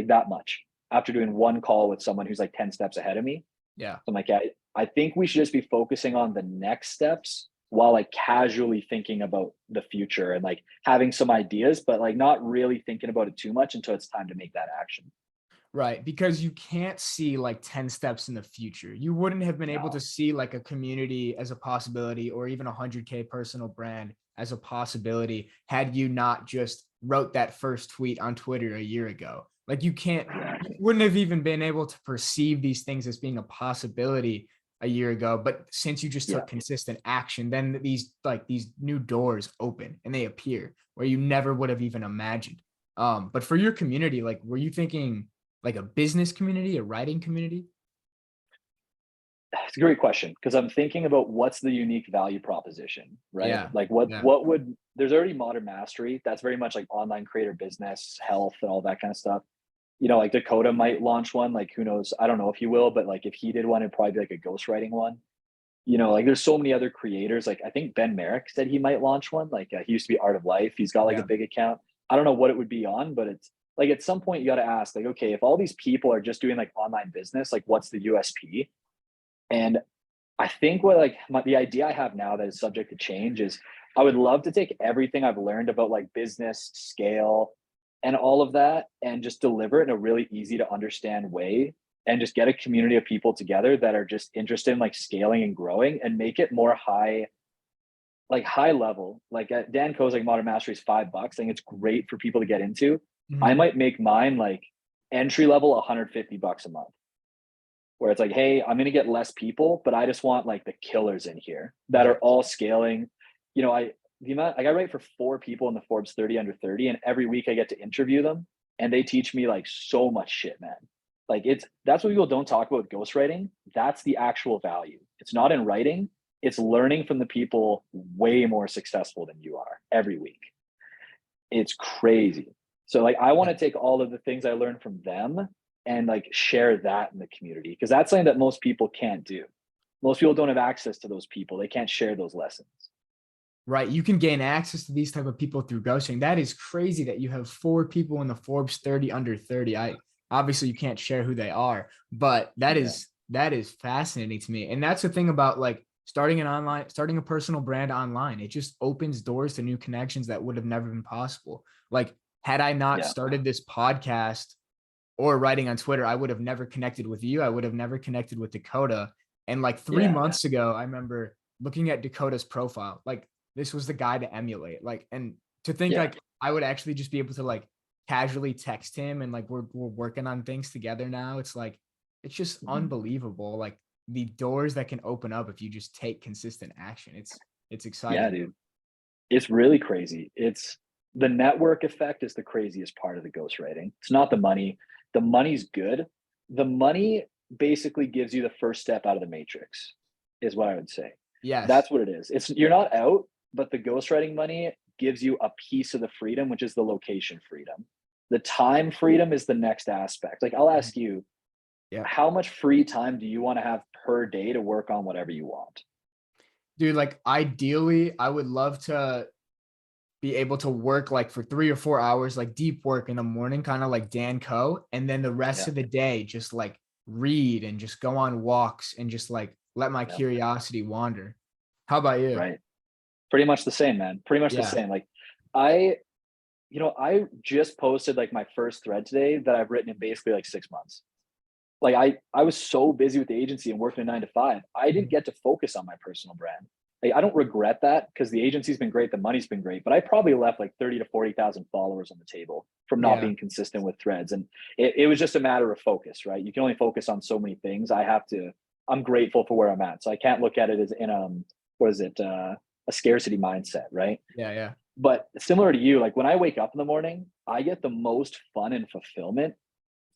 that much after doing one call with someone who's like 10 steps ahead of me. Yeah. So I'm like, I think we should just be focusing on the next steps while like casually thinking about the future and like having some ideas, but like not really thinking about it too much until it's time to make that action. Right. Because you can't see like 10 steps in the future. You wouldn't have been able to No. see like a community as a possibility or even a 100K personal brand as a possibility had you not just wrote that first tweet on Twitter a year ago. Like you Exactly. wouldn't have even been able to perceive these things as being a possibility a year ago. But since you just Yeah. took consistent action, then these new doors open and they appear where you never would have even imagined. But for your community, like, were you thinking like a business community, a writing community? It's a great question because I'm thinking about what's the unique value proposition, right? Yeah. Like Yeah. what would there's already modern mastery that's very much like online creator business, health, and all that kind of stuff. You know, like Dakota might launch one. Like who knows? I don't know if he will, but like if he did one, it'd probably be like a ghostwriting one. You know, like there's so many other creators. Like I think Ben Merrick said he might launch one. Like he used to be Art of Life. He's got like a Yeah. big account. I don't know what it would be on, but it's like at some point you got to ask, like, okay, if all these people are just doing like online business, like what's the USP? And I think what like the idea I have now that is subject to change is I would love to take everything I've learned about like business scale and all of that and just deliver it in a really easy to understand way and just get a community of people together that are just interested in like scaling and growing and make it more high level. Like Dan Ko's like Modern Mastery is $5. I think it's great for people to get into. I Mhm. might make mine like entry level $150 a month, where it's like, hey, I'm gonna get less people, but I just want like the killers in here that are Yes. all scaling. You know, the amount like I write for 4 people in the Forbes 30 under 30, and every week I get to interview them, and they teach me like so much shit, man. Like that's what people don't talk about with ghostwriting. That's the actual value. It's not in writing, it's learning from the people way more successful than you are every week. It's crazy. So like I want Yeah. to take all of the things I learned from them and like share that in the community, because that's something that most people can't do. Most people don't have access to those people. They can't share those lessons. Right. You can gain access to these type of people through ghosting. That is crazy that you have 4 people in the Forbes 30 under 30. I obviously you can't share who they are, but Yeah. that is fascinating to me. And that's the thing about like starting a personal brand online. It just opens doors to new connections that would have never been possible. Like had I not Yeah. started this podcast or writing on Twitter, I would have never connected with you. I would have never connected with Dakota. And like three Yeah. months ago, I remember looking at Dakota's profile. Like this was the guy to emulate. Like, and to think Yeah. like I would actually just be able to like casually text him and like we're working on things together now. It's like it's just Mhm. unbelievable. Like the doors that can open up if you just take consistent action. It's Yeah, exciting. dude. It's really crazy. It's the network effect is the craziest part of the ghostwriting. It's not the money. The money's good. The money basically gives you the first step out of the matrix, is what I would say. Yes. That's what it is. It's you're not out, but the ghostwriting money gives you a piece of the freedom, which is the location freedom. The time freedom is the next aspect. Like I'll Mhm. ask you, Yeah. how much free time do you want to have per day to work on whatever you want? Dude, like ideally, I would love to be able to work like for 3 or 4 hours, like deep work in the morning, kind of like Dan Coe. And then the rest Yeah, of the day, just like read and just go on walks and just like let my yeah, curiosity wander. How about you? right. Pretty much the same, man. Pretty much the Yeah. same. Like I, I just posted like my first thread today that I've written in basically like 6 months. Like I was so busy with the agency and working a 9 to 5, I didn't Mhm. get to focus on my personal brand. Like I don't regret that because the agency's been great, the money's been great, but I probably left like 30 to 40,000 followers on the table from not Yeah. being consistent with threads. And it was just a matter of focus, right? You can only focus on so many things. I'm grateful for where I'm at. So I can't look at it as in what is it, a scarcity mindset, right? Yeah. Yeah. But similar to you, like when I wake up in the morning, I get the most fun and fulfillment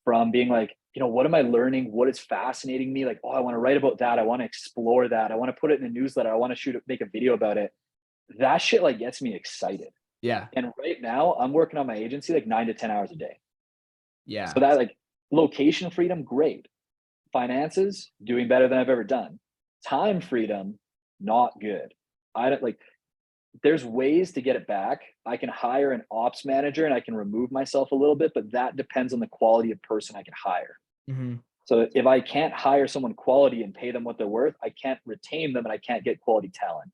from being like, what am I learning? What is fascinating me? Like, oh, I want to write about that. I want to explore that. I want to put it in a newsletter. I want to make a video about it. That shit like gets me excited. Yeah. And right now I'm working on my agency like 9 to 10 hours a day. So Yeah. that like location freedom, great. Finances, doing better than I've ever done. Time freedom, not good. I don't like there's ways to get it back. I can hire an ops manager and I can remove myself a little bit, but that depends on the quality of person I can hire. Mhm. So if I can't hire someone quality and pay them what they're worth, I can't retain them and I can't get quality talent.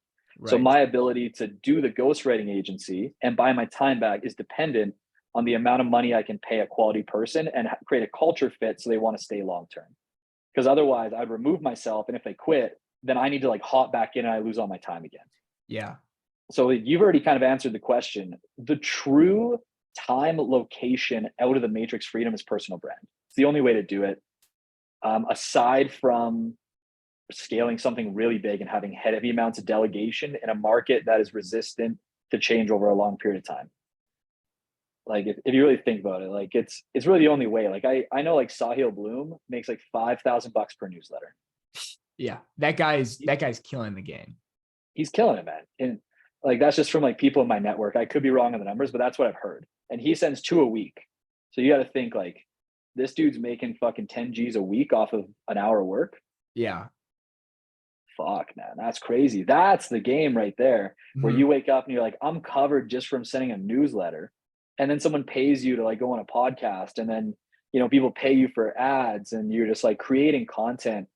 So Right. my ability to do the ghostwriting agency and buy my time back is dependent on the amount of money I can pay a quality person and create a culture fit so they want to stay long term. Because otherwise I'd remove myself, and if they quit, then I need to like hop back in and I lose all my time again. Yeah. So you've already kind of answered the question. The true time location out of the matrix freedom is personal brand. It's the only way to do it. Aside from scaling something really big and having heavy amounts of delegation in a market that is resistant to change over a long period of time. Like if you really think about it, like it's really the only way. Like I know like Sahil Bloom makes like $5,000 per newsletter. Yeah. He, That guy's killing the game. he's killing it, man. And like that's just from like people in my network. I could be wrong on the numbers, but that's what I've heard. And he sends 2 a week. So you got to think like this dude's making fucking 10 G's a week off of an hour of work. Yeah. Fuck, man, that's crazy. That's the game right there, where Mhm. you wake up and you're like, I'm covered just from sending a newsletter. And then someone pays you to like go on a podcast, and then people pay you for ads, and you're just like creating content.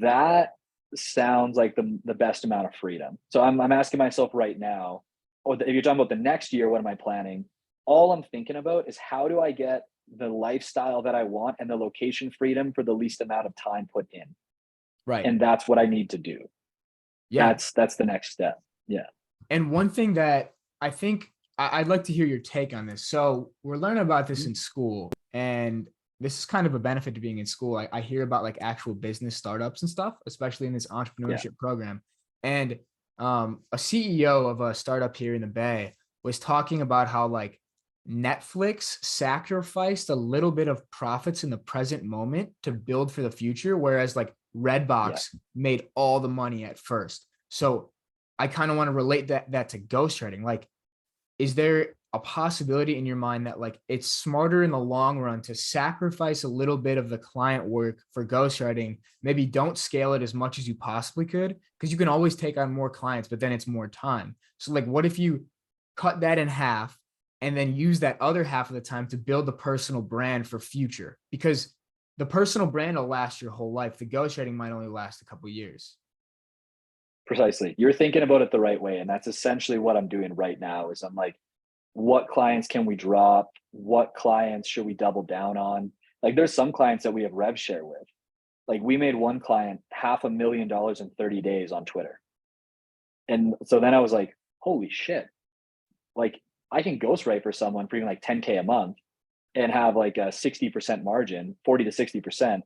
That sounds like the best amount of freedom. So I'm asking myself right now, or if you're talking about the next year, what am I planning? All I'm thinking about is how do I get the lifestyle that I want and the location freedom for the least amount of time put in, Right. and that's what I need to do. Yeah. That's the next step. Yeah. And one thing that I think I'd like to hear your take on this. So we're learning about this Mhm. in school, and this is kind of a benefit to being in school. I hear about like actual business startups and stuff, especially in this Yeah, entrepreneurship program. And a CEO of a startup here in the Bay was talking about how like Netflix sacrificed a little bit of profits in the present moment to build for the future, whereas like yeah. Redbox made all the money at first. So I kind of want to relate that to ghostwriting. Like, is there a possibility in your mind that like it's smarter in the long run to sacrifice a little bit of the client work for ghostwriting? Maybe don't scale it as much as you possibly could because you can always take on more clients, but then it's more time. So like what if you cut that in half and then use that other half of the time to build the personal brand for future? Because the personal brand will last your whole life. The ghostwriting might only last a couple years. Precisely. You're thinking about it the right way, and that's essentially what I'm doing right now is I'm like, what clients can we drop? What clients should we double down on? Like there's some clients that we have rev share with. Like we made one client $500,000 in 30 days on Twitter. And so then I was like, holy shit. Like I can ghostwrite for someone for even like 10K a month and have like a 60% margin, 40 to 60%.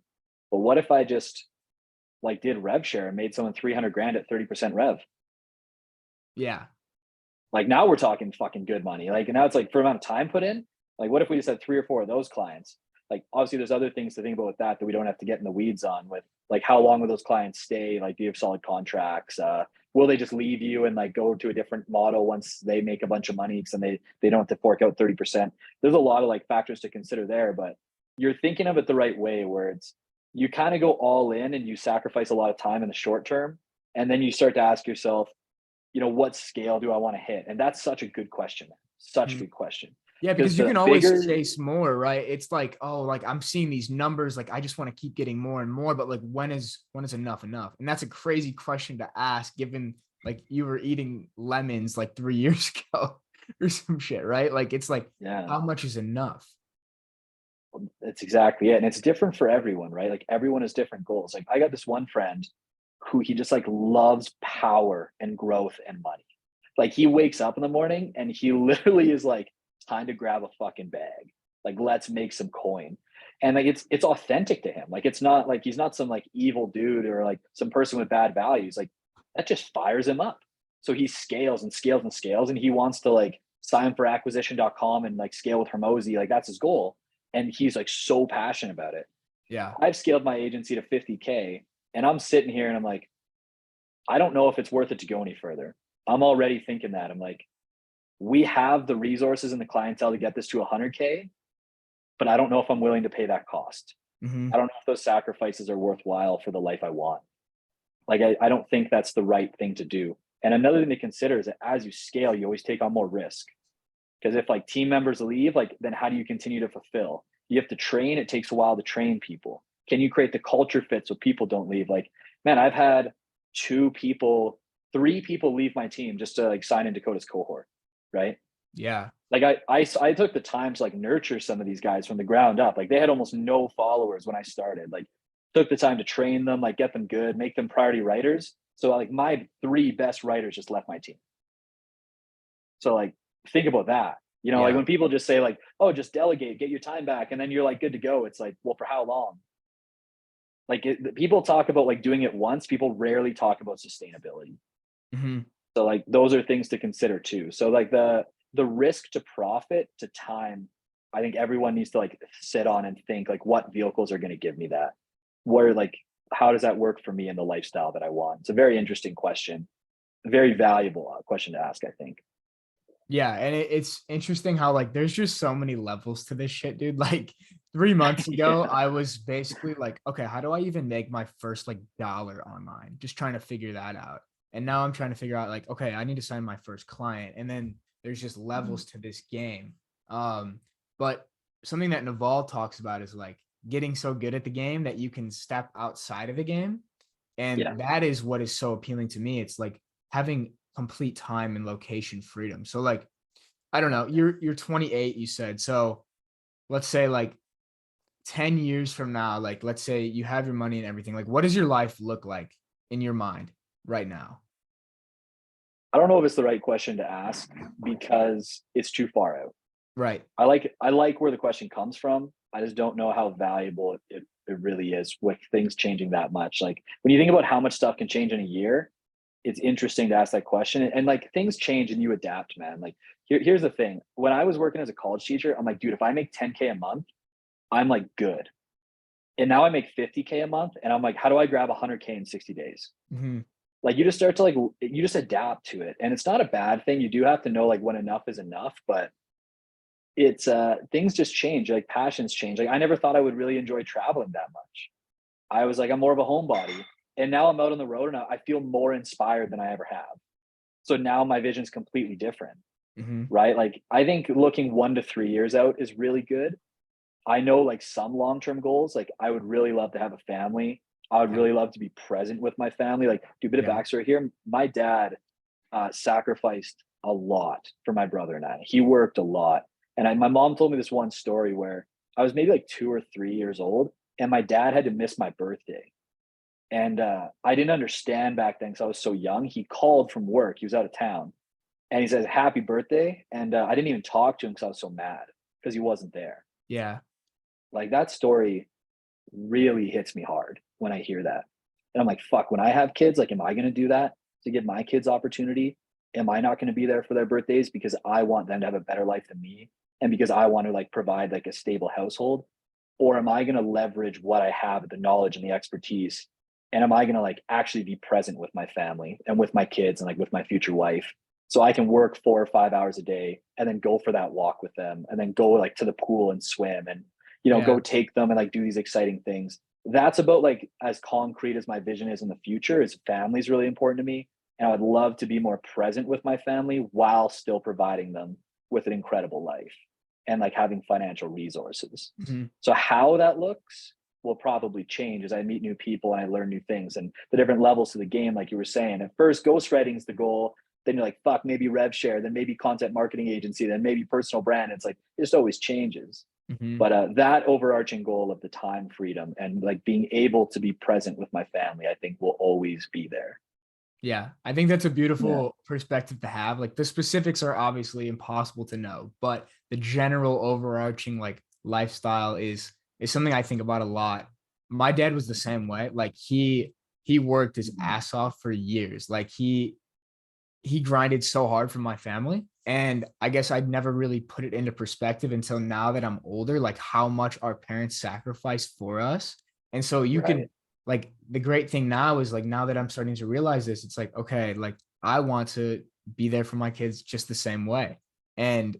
But what if I just like did rev share and made someone 300 grand at 30% rev? Yeah. Like now we're talking fucking good money. Like now it's like for amount of time put in. Like what if we just had 3 or 4 of those clients? Like obviously there's other things to think about with that we don't have to get in the weeds on with like how long will those clients stay? Like do you have solid contracts? Will they just leave you and like go to a different model once they make a bunch of money because then they don't have to fork out 30%. There's a lot of like factors to consider there, but you're thinking of it the right way where it's you kind of go all in and you sacrifice a lot of time in the short term. And then you start to ask yourself, what scale do I want to hit? And that's such a good question. Such a Mhm. good question. Yeah, Because because you the can always bigger, chase more, right? It's like, oh, like I'm seeing these numbers, like I just want to keep getting more and more, but like when is enough enough? And that's a crazy question to ask, given like you were eating lemons like 3 years ago or some shit, right? Like it's like, yeah, how much is enough? that's exactly it. And it's different for everyone, right? Like everyone has different goals. Like I got this one friend who he just like loves power and growth and money. Like he wakes up in the morning and he literally is like, time to grab a fucking bag. Like let's make some coin. And like it's authentic to him. Like it's not like he's not some like evil dude or like some person with bad values. Like that just fires him up. So he scales and scales and scales and he wants to like sign for acquisition.com and like scale with Hermosi. Like that's his goal. And he's like so passionate about it. Yeah. I've scaled my agency to 50K and I'm sitting here and I'm like, I don't know if it's worth it to go any further. I'm already thinking that. I'm like, we have the resources and the clientele to get this to 100K, but I don't know if I'm willing to pay that cost. I Hmm. don't know if those sacrifices are worthwhile for the life I want. Like, I don't think that's the right thing to do. And another thing to consider is that as you scale, you always take on more risk. Because if like team members leave, like, then how do you continue to fulfill? You have to train. It takes a while to train people. Can you create the culture fit so people don't leave? Like, man, I've had 2 people, 3 people leave my team just to like sign in Dakota's cohort, right? Yeah. Like I took the time to like nurture some of these guys from the ground up. Like they had almost no followers when I started. Like took the time to train them, like get them good, make them priority writers. So like my 3 best writers just left my team. So like think about that. Like Yeah. when people just say like, "Oh, just delegate, get your time back," and then you're like good to go. It's like, well, for how long? Like people talk about like doing it once. People rarely talk about sustainability. Hmm. So like those are things to consider too. So like the risk to profit to time, I think everyone needs to like sit on and think like what vehicles are going to give me that. Where like how does that work for me in the lifestyle that I want? It's a very interesting question, very valuable question to ask, I think. Yeah, and it's interesting how like there's just so many levels to this shit, dude. Like 3 months ago, Yeah. I was basically like, okay, how do I even make my first like dollar online? Just trying to figure that out. And now I'm trying to figure out like, okay, I need to sign my first client. And then there's just Mhm. levels to this game. But something that Naval talks about is like getting so good at the game that you can step outside of the game. Yeah. And that is what is so appealing to me. It's like having complete time and location freedom. So like, I don't know, you're 28, you said. So let's say like 10 years from now, like let's say you have your money and everything. Like what does your life look like in your mind right now? I don't know if it's the right question to ask because it's too far out. Right. I like where the question comes from. I just don't know how valuable it really is with things changing that much. Like when you think about how much stuff can change in a year, it's interesting to ask that question. And like things change and you adapt, man. Like here's the thing. When I was working as a college teacher, I'm like, dude, if I make 10K a month, I'm like good. And now I make 50K a month and I'm like, how do I grab 100K in 60 days? Mm-hmm. Like you just start to like, you just adapt to it. And it's not a bad thing. You do have to know like when enough is enough, but it's things just change, like passions change. Like I never thought I would really enjoy traveling that much. I was like, I'm more of a homebody. And now I'm out on the road and I feel more inspired than I ever have. So now my vision's completely different, Mm-hmm. right? Like I think looking 1 to 3 years out is really good. I know like some long-term goals, like I would really love to have a family. I would Yeah. really love to be present with my family. Like do a bit of Yeah. backstory here. My dad sacrificed a lot for my brother and I. He worked a lot. And my mom told me this one story where I was maybe like 2 or 3 years old and my dad had to miss my birthday. And I didn't understand back then because I was so young. He called from work. He was out of town and he says, happy birthday. And I didn't even talk to him because I was so mad because he wasn't there. Yeah. Like that story really hits me hard when I hear that. And I'm like, fuck, when I have kids, like, am I going to do that to give my kids opportunity? Am I not going to be there for their birthdays because I want them to have a better life than me? And because I want to like provide like a stable household? Or am I going to leverage what I have, the knowledge and the expertise? And am I going to like actually be present with my family and with my kids and like with my future wife? So I can work 4 or 5 hours a day and then go for that walk with them and then go like to the pool and swim and, Yeah. go take them and like do these exciting things. That's about like as concrete as my vision is in the future. Is family is really important to me. And I would love to be more present with my family while still providing them with an incredible life and like having financial resources. Mm-hmm. So how that looks will probably change as I meet new people and I learn new things and the different levels to the game. Like you were saying, at first ghostwriting is the goal. Then you're like, fuck, maybe rev share, then maybe content marketing agency, then maybe personal brand. It's like, it just always changes. Mm-hmm. But that overarching goal of the time freedom and like being able to be present with my family, I think will always be there. Yeah, I think that's a Yeah. beautiful perspective to have. Like the specifics are obviously impossible to know, but the general overarching like lifestyle is something I think about a lot. My dad was the same way. Like he worked his ass off for years. Like he grinded so hard for my family. And I guess I'd never really put it into perspective until now that I'm older, like how much our parents sacrificed for us. And so you Right. could like the great thing now is like now that I'm starting to realize this, it's like, okay, like I want to be there for my kids just the same way. And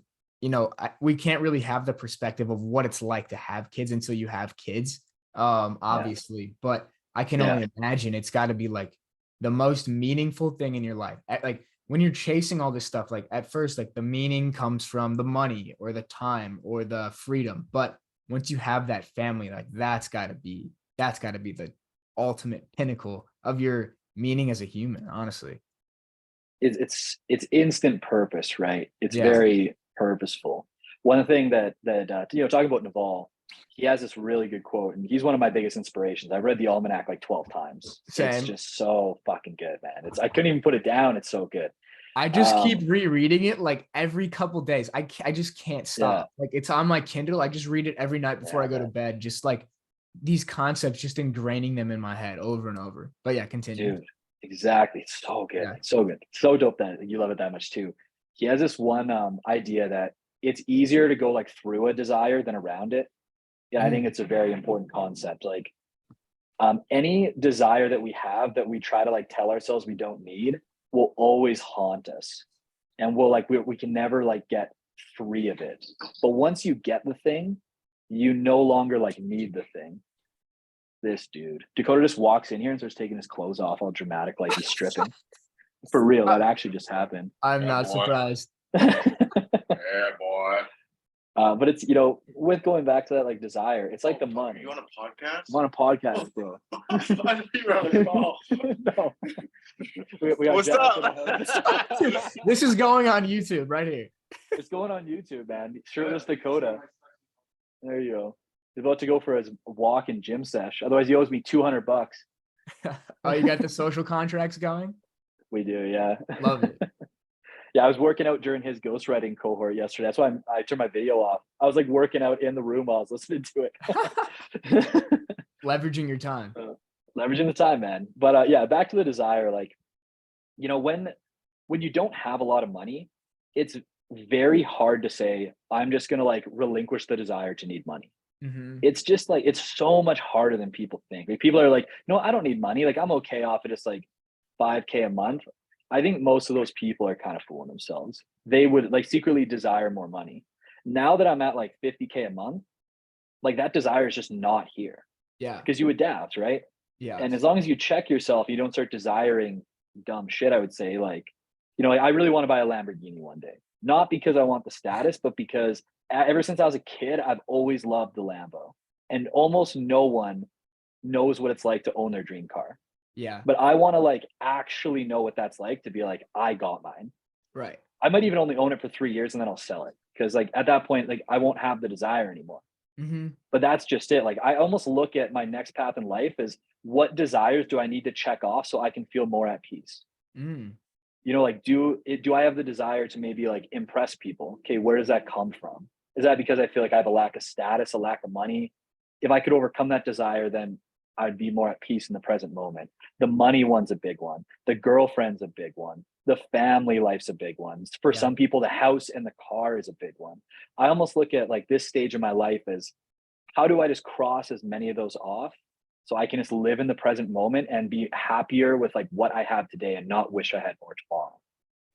we can't really have the perspective of what it's like to have kids until you have kids, Yeah. obviously. But I can Yeah. only imagine it's got to be like the most meaningful thing in your life. Like when you're chasing all this stuff, like at first, like the meaning comes from the money or the time or the freedom. But once you have that family, like that's gotta be the ultimate pinnacle of your meaning as a human, honestly. It's instant purpose, right? It's Yeah. very purposeful. One thing that talking about Naval, he has this really good quote, and he's one of my biggest inspirations. I've read the Almanac like 12 times. It's Same. just so fucking good, man. I couldn't even put it down. It's so good. I just keep Um, rereading it like every couple days. I just can't yeah, stop. Like it's on my Kindle. I just read it every night before yeah, I go to man. bed. Just like these concepts, just ingraining them in my head over and over. But yeah, continue. Dude, exactly. It's so good. Yeah. It's so good. It's so dope that you love it that much too. He has this one idea that it's easier to go like through a desire than around it. Yeah, I think Mm, it's a very important concept. Like any desire that we have that we try to like tell ourselves we don't need will always haunt us, and we can never like get free of it. But once you get the thing, you no longer like need the thing. This dude, Dakota just walks in here and starts taking his clothes off, all dramatic, like he's stripping. For real, I, that actually just happened. I'm Yeah, not boy. surprised. Yeah, boy. But it's with going back to that like desire, it's like the Are money. you on a podcast? I'm on a podcast, bro. I thought you were on a call. No. We got What's Jack up? in the house. This is going on YouTube right here. It's going on YouTube, man. Shirtless Dakota. There you go. He's about to go for his walk and gym sesh. Otherwise, he owes me $200. Oh, you got the social contracts going? We do, yeah. Love it. Yeah, I was working out during his ghostwriting cohort yesterday. That's why I turned my video off. I was like working out in the room while I was listening to it. Leveraging your time. Leveraging the time, man. But yeah, back to the desire. Like, you know, when you don't have a lot of money, it's very hard to say, I'm just gonna like relinquish the desire to need money. Mm-hmm. It's just like it's so much harder than people think. Like people are like, no, I don't need money. Like I'm okay off of just like 5K a month. I think most of those people are kind of fooling themselves. They would like secretly desire more money. Now that I'm at like 50K a month, like that desire is just not here Yeah. because you adapt, right? Yeah. And as long as you check yourself, you don't start desiring dumb shit, I would say, like, you know, like, I really want to buy a Lamborghini one day. Not because I want the status, but because ever since I was a kid, I've always loved the Lambo. And almost no one knows what it's like to own their dream car. Yeah. But I want to like actually know what that's like to be like, I got mine. Right. I might even only own it for 3 years and then I'll sell it. Cause like at that point, like I won't have the desire anymore. Mm-hmm. But that's just it. Like I almost look at my next path in life as what desires do I need to check off so I can feel more at peace? Mm. You know, like do I have the desire to maybe like impress people? Okay, where does that come from? Is that because I feel like I have a lack of status, a lack of money? If I could overcome that desire, then I'd be more at peace in the present moment. The money one's a big one. The girlfriend's a big one. The family life's a big one. For some people, the house and the car is a big one. I almost look at like this stage of my life as how do I just cross as many of those off so I can just live in the present moment and be happier with like what I have today and not wish I had more tomorrow.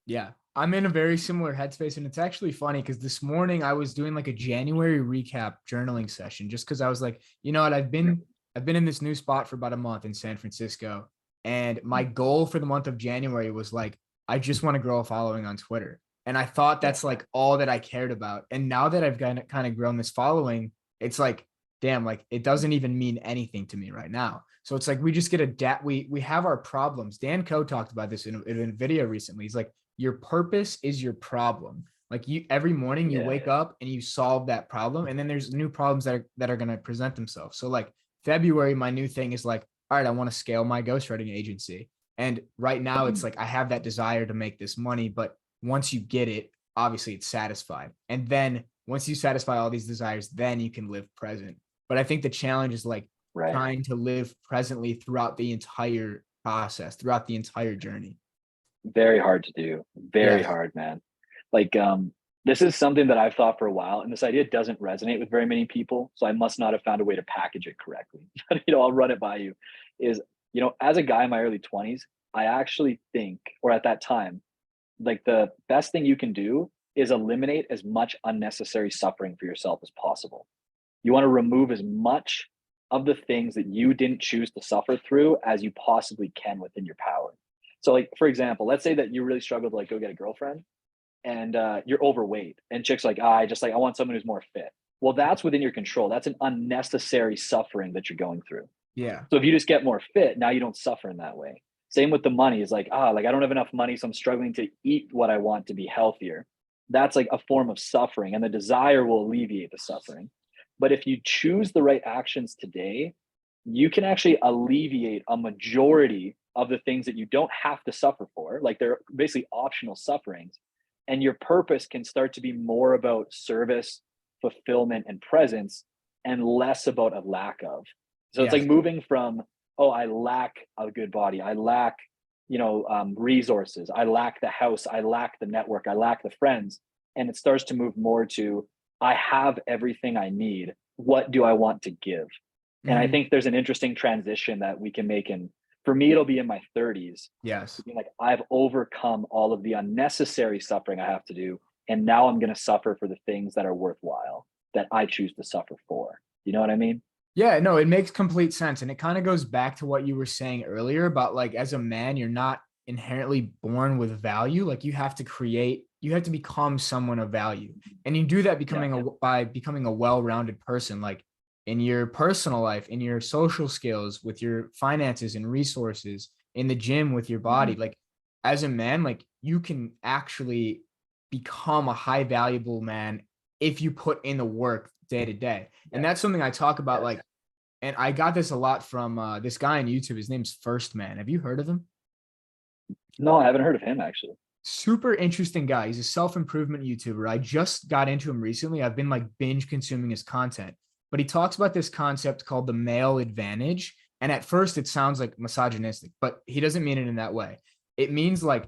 Yeah. I'm in a very similar headspace. And it's actually funny because this morning I was doing like a January recap journaling session just because I was like, you know what, I've been in this new spot for about a month in San Francisco. And my goal for the month of January was like, I just want to grow a following on Twitter. And I thought that's like all that I cared about. And now that I've kind of grown this following, it's like, damn, like it doesn't even mean anything to me right now. So it's like we just get we have our problems. Dan Coe talked about this in a video recently. He's like, your purpose is your problem. Like you every morning you wake up and you solve that problem, and then there's new problems that are going to present themselves. So like February, my new thing is like, all right, I want to scale my ghostwriting agency. And right now it's like I have that desire to make this money, but once you get it, obviously it's satisfied. And then once you satisfy all these desires, then you can live present. But I think the challenge is like trying to live presently throughout the entire process, throughout the entire journey. Very hard to do. Very hard, man. Like, this is something that I've thought for a while, and this idea doesn't resonate with very many people. So I must not have found a way to package it correctly. But, you know, I'll run it by you. Is, you know, as a guy in my early 20s, I actually think, or at that time, like the best thing you can do is eliminate as much unnecessary suffering for yourself as possible. You want to remove as much of the things that you didn't choose to suffer through as you possibly can within your power. So like, for example, let's say that you really struggle to like go get a girlfriend and you're overweight and chick's like, I want someone who's more fit. Well, that's within your control. That's an unnecessary suffering that you're going through. Yeah. So if you just get more fit, now you don't suffer in that way. Same with the money is like, like I don't have enough money, so I'm struggling to eat what I want to be healthier. That's like a form of suffering, and the desire will alleviate the suffering. But if you choose the right actions today, you can actually alleviate a majority of the things that you don't have to suffer for. Like they're basically optional sufferings. And your purpose can start to be more about service, fulfillment, and presence, and less about a lack of. So it's like moving from, oh, I lack a good body. I lack, resources. I lack the house. I lack the network. I lack the friends. And it starts to move more to, I have everything I need. What do I want to give? And I think there's an interesting transition that we can make. And for me, it'll be in my 30s. Yes. Like I've overcome all of the unnecessary suffering I have to do. And now I'm going to suffer for the things that are worthwhile, that I choose to suffer for. You know what I mean? Yeah, no, it makes complete sense. And it kind of goes back to what you were saying earlier about like, as a man, you're not inherently born with value. Like you have to become someone of value. And you do that by becoming a well-rounded person, like in your personal life, in your social skills, with your finances and resources, in the gym, with your body. Like as a man, like you can actually become a high valuable man if you put in the work day to day. And that's something I talk about, like, and I got this a lot from this guy on YouTube. His name's First Man. Have you heard of him? No, I haven't heard of him actually. super interesting guy. He's a self-improvement YouTuber. I just got into him recently. I've been like binge consuming his content, but he talks about this concept called the male advantage. And at first it sounds like misogynistic, but he doesn't mean it in that way. It means like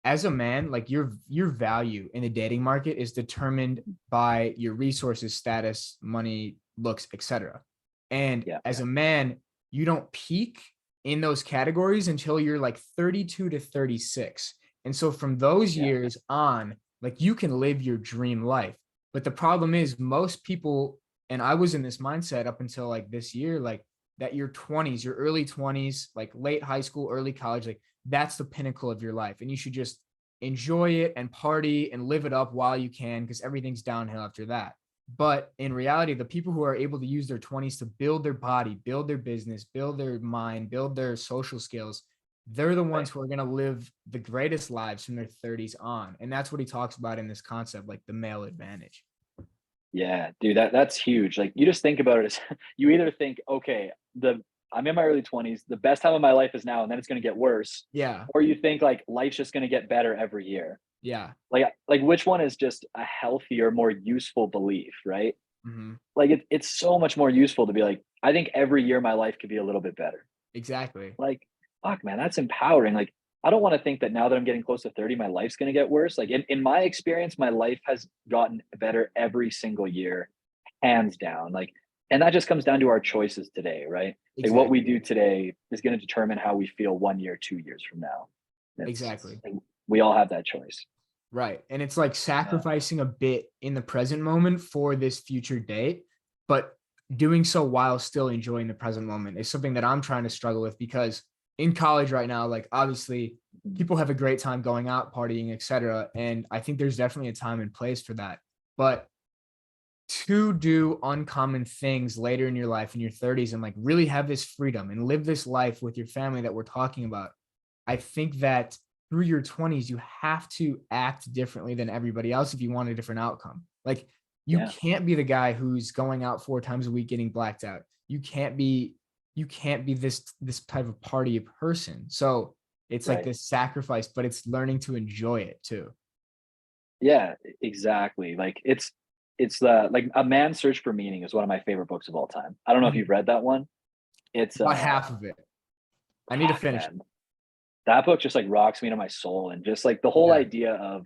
as a man, like your value in the dating market is determined by your resources, status, money, looks, etc. And Yeah. as a man, you don't peak in those categories until you're like 32 to 36. And so from those Yeah. years on, like you can live your dream life. But the problem is most people, and I was in this mindset up until like this year, like that your 20s, your early 20s, like late high school, early college, like that's the pinnacle of your life. And you should just enjoy it and party and live it up while you can, because everything's downhill after that. But in reality, the people who are able to use their 20s to build their body, build their business, build their mind, build their social skills, they're the ones who are going to live the greatest lives from their 30s on. And that's what he talks about in this concept, like the male advantage. Yeah, dude, that's huge. Like you just think about it as you either think, okay, I'm in my early 20s, the best time of my life is now, and then it's gonna get worse. Yeah. Or you think like life's just gonna get better every year. Yeah. Like which one is just a healthier, more useful belief, right? Mm-hmm. Like it's so much more useful to be like, I think every year my life could be a little bit better. Exactly. Like, fuck, man, that's empowering. Like, I don't want to think that now that I'm getting close to 30, my life's going to get worse. Like, in my experience, my life has gotten better every single year, hands down. Like, and that just comes down to our choices today, right? Like, what we Exactly. do today is going to determine how we feel 1 year, 2 years from now. Exactly. Like, we all have that choice. Right. And it's like Yeah. sacrificing a bit in the present moment for this future date, but doing so while still enjoying the present moment is something that I'm trying to struggle with, because in college right now, like obviously people have a great time going out, partying, etc. And I think there's definitely a time and place for that. But to do uncommon things later in your life in your 30s and like really have this freedom and live this life with your family that we're talking about, I think that through your 20s, you have to act differently than everybody else if you want a different outcome. Like you Yeah. can't be the guy who's going out 4 times a week getting blacked out. You can't be this type of party person. So it's like Right. this sacrifice, but it's learning to enjoy it too. Yeah, exactly. Like it's the like A Man's Search for Meaning is one of my favorite books of all time. I don't know if you've read that one. It's About half of it. I need to fuck, finish it. man. That book just like rocks me to my soul, and just like the whole Yeah. idea of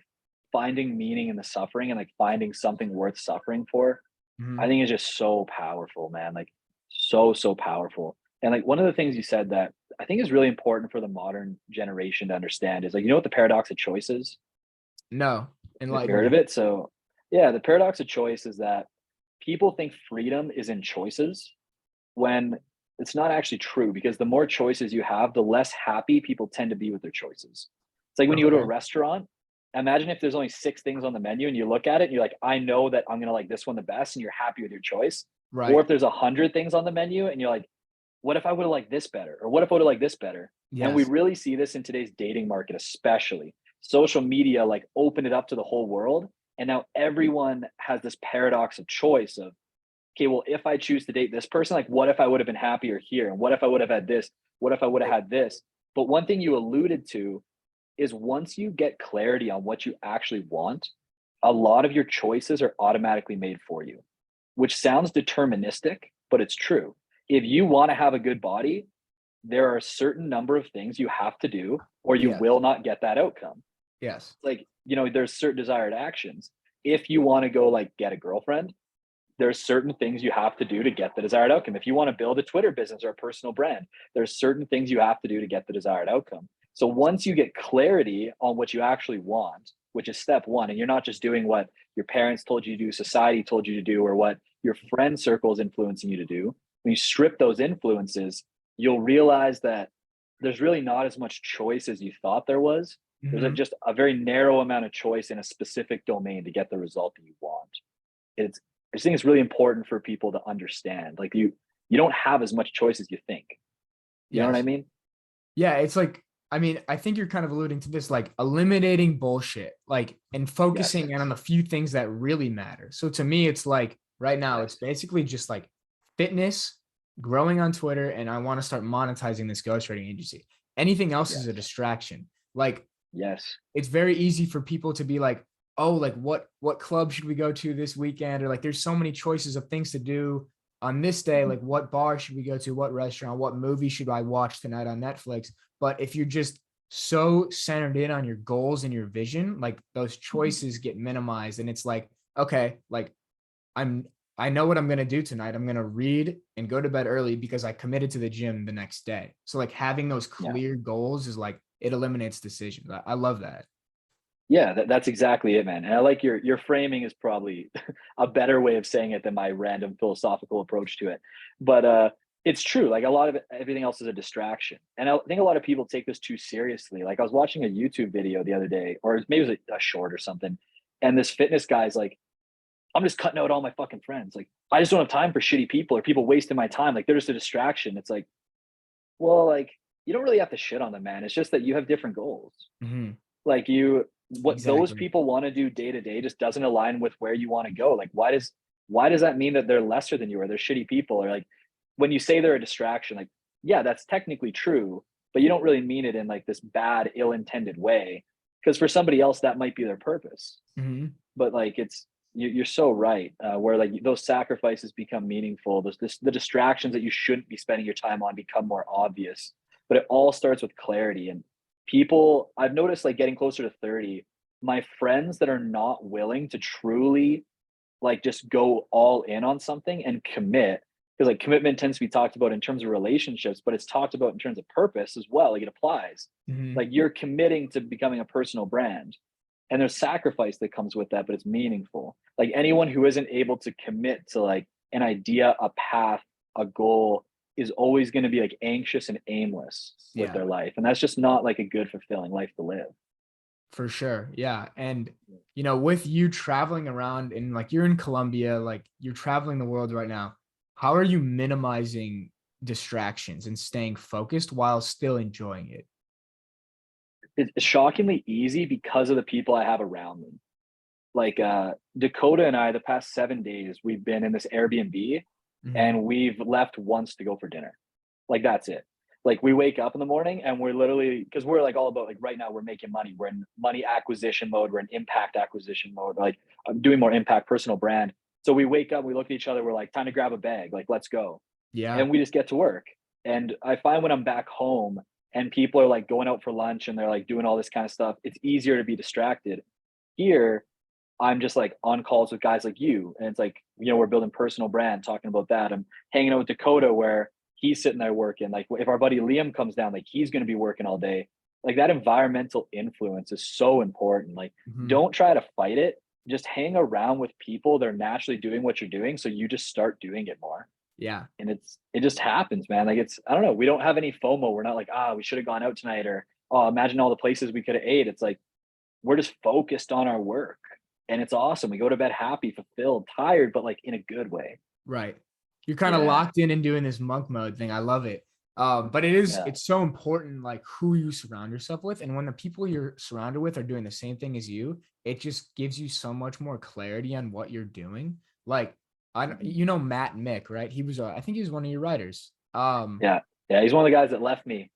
finding meaning in the suffering and like finding something worth suffering for, I Mhm. think is just so powerful, man. Like so powerful. And like one of the things you said that I think is really important for the modern generation to understand is like, you know what the paradox of choice is? No, Have you enlighten heard of me. it? So yeah, the paradox of choice is that people think freedom is in choices when it's not actually true, because the more choices you have, the less happy people tend to be with their choices. It's like when you go to a Okay. restaurant, imagine if there's only 6 things on the menu and you look at it and you're like, I know that I'm going to like this one the best, and you're happy with your choice. Or Right. if there's 100 things on the menu and you're like, what if I would have liked this better? Or what if I would have liked this better? And we Yes. really see this in today's dating market, especially social media, like opened it up to the whole world. And now everyone has this paradox of choice of, okay, well, if I choose to date this person, like what if I would have been happier here? And what if I would have had this? What if I would have Right. had this? But one thing you alluded to is once you get clarity on what you actually want, a lot of your choices are automatically made for you, which sounds deterministic, but it's true. If you want to have a good body, there are a certain number of things you have to do, or you Yes. will not get that outcome. Yes. Like, there's certain desired actions. If you want to go like get a girlfriend, there's certain things you have to do to get the desired outcome. If you want to build a Twitter business or a personal brand, there's certain things you have to do to get the desired outcome. So once you get clarity on what you actually want, which is step one, and you're not just doing what your parents told you to do, society told you to do, or what your friend circle is influencing you to do, when you strip those influences, you'll realize that there's really not as much choice as you thought there was. There's Mhm. just a very narrow amount of choice in a specific domain to get the result that you want. It's I just think it's really important for people to understand. Like you don't have as much choice as you think. You know what I Yes. mean? Yeah, it's like, I mean, I think you're kind of alluding to this, like eliminating bullshit, like, and Yes. focusing in on the few things that really matter. So to me, it's like right now, it's Yes. basically just like fitness, growing on Twitter, and I want to start monetizing this ghostwriting agency. Anything else is a Yes. distraction. Like Yes. it's very easy for people to be like, oh, like what club should we go to this weekend? Or like there's so many choices of things to do on this day. Like what bar should we go to? What restaurant? What movie should I watch tonight on Netflix? But if you're just so centered in on your goals and your vision, like those choices get minimized. And it's like, okay, like I'm I know what I'm gonna do tonight. I'm gonna read and go to bed early because I committed to the gym the next day. So like having those Yeah. clear goals is like it eliminates decisions. I love that. Yeah, that's exactly it, man. And I like your framing is probably a better way of saying it than my random philosophical approach to it. But it's true. Like a lot of it, everything else is a distraction. And I think a lot of people take this too seriously. Like I was watching a YouTube video the other day, or maybe it was a short or something, and this fitness guy's like, I'm just cutting out all my fucking friends. Like I just don't have time for shitty people or people wasting my time. Like they're just a distraction. It's like, well, like you don't really have to shit on them, man. It's just that you have different goals. Mhm. Like what those Exactly. people want to do day to day just doesn't align with where you want to go. Like why does that mean that they're lesser than you or they're shitty people? Or like when you say they're a distraction, like yeah, that's technically true, but you don't really mean it in like this bad, ill-intended way. Because for somebody else, that might be their purpose. Mhm. But like you're so right. Where like those sacrifices become meaningful. The distractions that you shouldn't be spending your time on become more obvious. But it all starts with clarity. And people, I've noticed like getting closer to 30, my friends that are not willing to truly like just go all in on something and commit, because like commitment tends to be talked about in terms of relationships, but it's talked about in terms of purpose as well. Like it applies. Mhm. Like you're committing to becoming a personal brand, and there's sacrifice that comes with that, but it's meaningful. Like anyone who isn't able to commit to like an idea, a path, a goal is always going to be like anxious and aimless with Yeah, their life, and that's just not like a good fulfilling life to live. for sure. Yeah. And with you traveling around and like you're in Colombia, like you're traveling the world right now, how are you minimizing distractions and staying focused while still enjoying it? It's shockingly easy because of the people I have around me. Like Dakota and I, the past 7 days, we've been in this Airbnb Mhm. and we've left once to go for dinner. Like that's it. Like we wake up in the morning and we're literally, because we're like all about like right now we're making money. We're in money acquisition mode. We're in impact acquisition mode. Like I'm doing more impact personal brand. So we wake up, we look at each other, we're like, time to grab a bag. Like let's go. Yeah. And we just get to work. And I find when I'm back home and people are like going out for lunch and they're like doing all this kind of stuff, it's easier to be distracted. Here, I'm just like on calls with guys like you. And it's like, we're building personal brand, talking about that. I'm hanging out with Dakota where he's sitting there working. Like if our buddy Liam comes down, like he's going to be working all day. Like that environmental influence is so important. Like Mhm. don't try to fight it. Just hang around with people that are naturally doing what you're doing. So you just start doing it more. Yeah. And it just happens, man. Like I don't know. We don't have any FOMO. We're not like, we should have gone out tonight, or oh, imagine all the places we could have ate. It's like we're just focused on our work, and it's awesome. We go to bed happy, fulfilled, tired, but like in a good way. Right. You're kind of Yeah. locked in and doing this monk mode thing. I love it. But Yeah. it's so important like who you surround yourself with. And when the people you're surrounded with are doing the same thing as you, it just gives you so much more clarity on what you're doing. Like Mhm. Matt Mick, right? I think he was one of your writers. Yeah. Yeah. He's one of the guys that left me.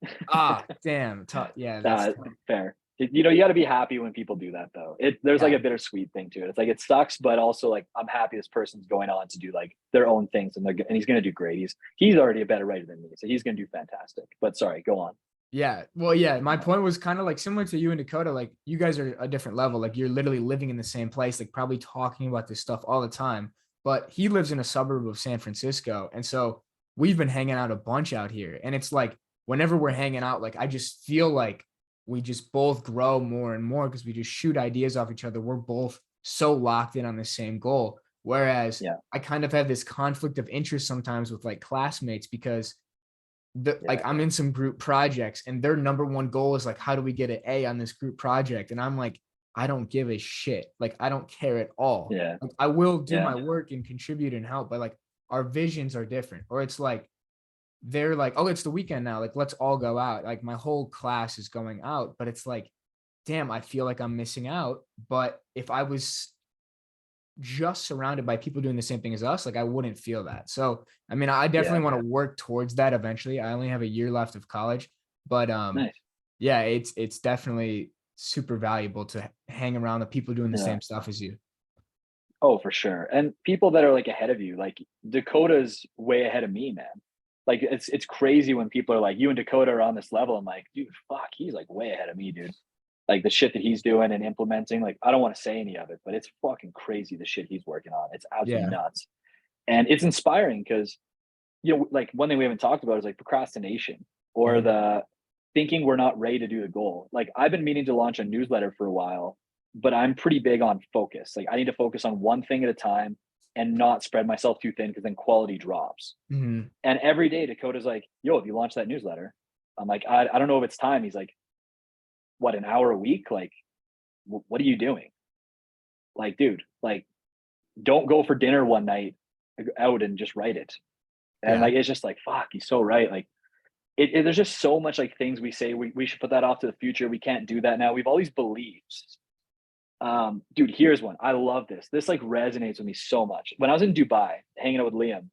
Damn. Yeah, that's tough. Fair. You got to be happy when people do that, though. There's like Yeah. a bittersweet thing to it. It's like it sucks, but also like I'm happy this person's going on to do like their own things, and he's gonna do great. He's already a better writer than me, so he's gonna do fantastic. But sorry, go on. Yeah. Well, yeah, my Yeah. point was kind of like similar to you and Dakota. Like you guys are a different level. Like you're literally living in the same place, like probably talking about this stuff all the time. But he lives in a suburb of San Francisco. And so we've been hanging out a bunch out here. And it's like whenever we're hanging out, like I just feel like we just both grow more and more because we just shoot ideas off each other. We're both so locked in on the same goal. Whereas Yeah. I kind of have this conflict of interest sometimes with like classmates because Yeah. like I'm in some group projects and their number one goal is like, how do we get an A on this group project? And I'm like, I don't give a shit. Like, I don't care at all. Yeah. Like, I will do Yeah. my work and contribute and help, but like our visions are different. Or it's like, they're like, oh, it's the weekend now. Like, let's all go out. Like, my whole class is going out, but it's like, damn, I feel like I'm missing out. But if I was just surrounded by people doing the same thing as us, like I wouldn't feel that. So, I mean, I Yeah. definitely want to work towards that eventually. I only have a year left of college, but Nice. yeah, it's definitely super valuable to hang around the people doing the Yeah. same stuff as you. Oh, for sure. And people that are like ahead of you, like Dakota's way ahead of me, man. Like it's crazy when people are like, you and Dakota are on this level. I'm like, dude, fuck, he's like way ahead of me, dude. Like the shit that he's doing and implementing, like I don't want to say any of it, but it's fucking crazy the shit he's working on. It's absolutely Yeah. nuts. And it's inspiring because, you know, like one thing we haven't talked about is like procrastination or Mhm. the thinking we're not ready to do the goal. Like I've been meaning to launch a newsletter for a while, but I'm pretty big on focus. Like I need to focus on one thing at a time and not spread myself too thin because then quality drops. Mhm. And every day Dakota's like, yo, have you launched that newsletter? I'm like, I don't know if it's time. He's like, what, an hour a week? Like, what are you doing? Like, dude, like, don't go for dinner one night out and just write it. And Yeah. like, it's just like, fuck, he's so right. Like, there's just so much like things we say we should put that off to the future. We can't do that now. We've all these beliefs. Dude, here's one. I love this. This like resonates with me so much. When I was in Dubai hanging out with Liam,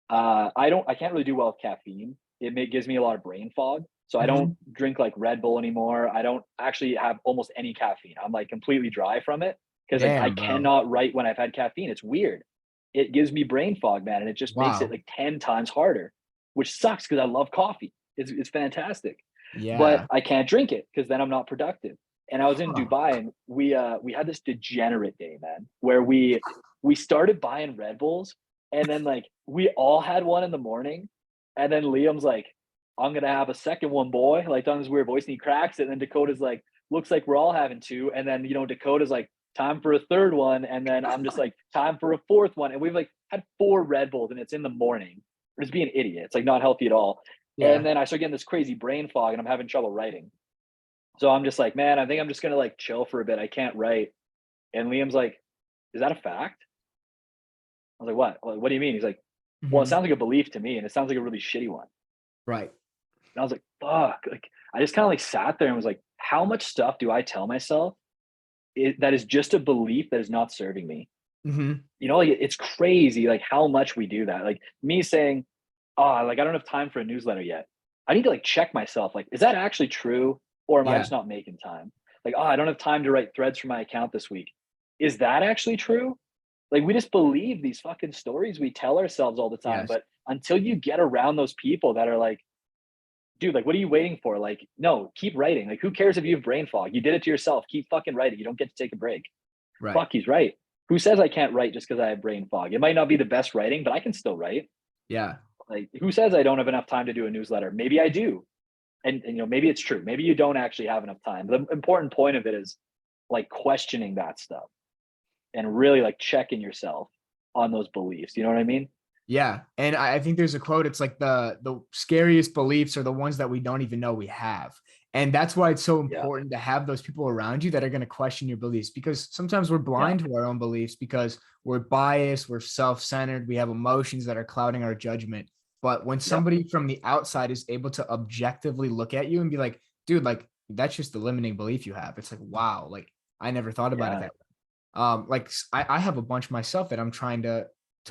I can't really do well with caffeine. Gives me a lot of brain fog. So I don't Mhm. drink like Red Bull anymore. I don't actually have almost any caffeine. I'm like completely dry from it because like I Damn, bro. cannot write when I've had caffeine. It's weird. It gives me brain fog, man, and it just makes it Wow. like 10 times harder, which sucks because I love coffee. It's fantastic. But Yeah. I can't drink it because then I'm not productive. And I was in Huh. Dubai and we had this degenerate day, man, where we started buying Red Bulls and then like we all had one in the morning. And then Liam's like, I'm gonna have a second one, boy. Like on his weird voice, and he cracks it. And then Dakota's like, looks like we're all having two. And then Dakota's like, time for a third one. And then I'm just like, time for a fourth one. And we've like had 4 Red Bulls and it's in the morning. We're just being an idiot. It's like not healthy at all. And Yeah. then I start getting this crazy brain fog and I'm having trouble writing. So I'm just like, man, I think I'm just gonna like chill for a bit. I can't write. And Liam's like, is that a fact? I was like, what? Like, what do you mean? He's like, well, it Mhm. sounds like a belief to me, and it sounds like a really shitty one. Right. And I was like, fuck. Like, I just kind of like sat there and was like, how much stuff do I tell myself that is just a belief that is not serving me? Mhm. Like it's crazy, like how much we do that. Like me saying, oh, like I don't have time for a newsletter yet. I need to like check myself. Like, is that actually true? Or am I Yeah. just not making time? Like, oh, I don't have time to write threads for my account this week. Is that actually true? Like we just believe these fucking stories we tell ourselves all the time. Yes. But until you get around those people that are like, dude, like, what are you waiting for? Like, no, keep writing. Like, who cares if you have brain fog? You did it to yourself. Keep fucking writing. You don't get to take a break. Right. Fuck, he's right. Who says I can't write just because I have brain fog? It might not be the best writing, but I can still write. Yeah. Like, who says I don't have enough time to do a newsletter? Maybe I do. And maybe it's true. Maybe you don't actually have enough time. The important point of it is like questioning that stuff and really like checking yourself on those beliefs. You know what I mean? Yeah. And I think there's a quote. It's like the scariest beliefs are the ones that we don't even know we have. And that's why it's so Yeah. important to have those people around you that are going to question your beliefs, because sometimes we're Yeah. blind to our own beliefs because we're biased, we're self-centered, we have emotions that are clouding our judgment. But when Yeah. somebody from the outside is able to objectively look at you and be like, dude, like that's just the limiting belief you have. It's like, wow, like I never thought about it Yeah. that way. Like I have a bunch myself that I'm trying to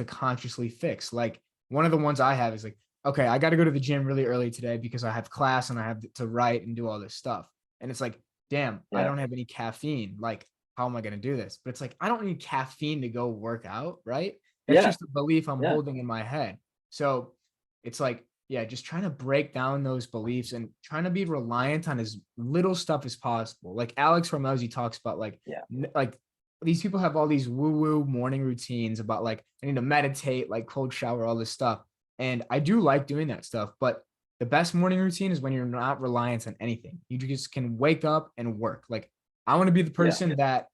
consciously fix. Like one of the ones I have is like, okay, I got to go to the gym really early today because I have class and I have to write and do all this stuff. And it's like, damn, I Yeah. don't have any caffeine. Like, how am I going to do this? But it's like, I don't need caffeine to go work out, right? That's Yeah. just a belief I'm Yeah. holding in my head. So it's like, yeah, just trying to break down those beliefs and trying to be reliant on as little stuff as possible. Like Alex Hormozy talks about, like, Yeah. like these people have all these woo-woo morning routines about like I need to meditate, like cold shower, all this stuff. And I do like doing that stuff, but the best morning routine is when you're not reliant on anything. You just can wake up and work. Like I want to be the Yeah. person that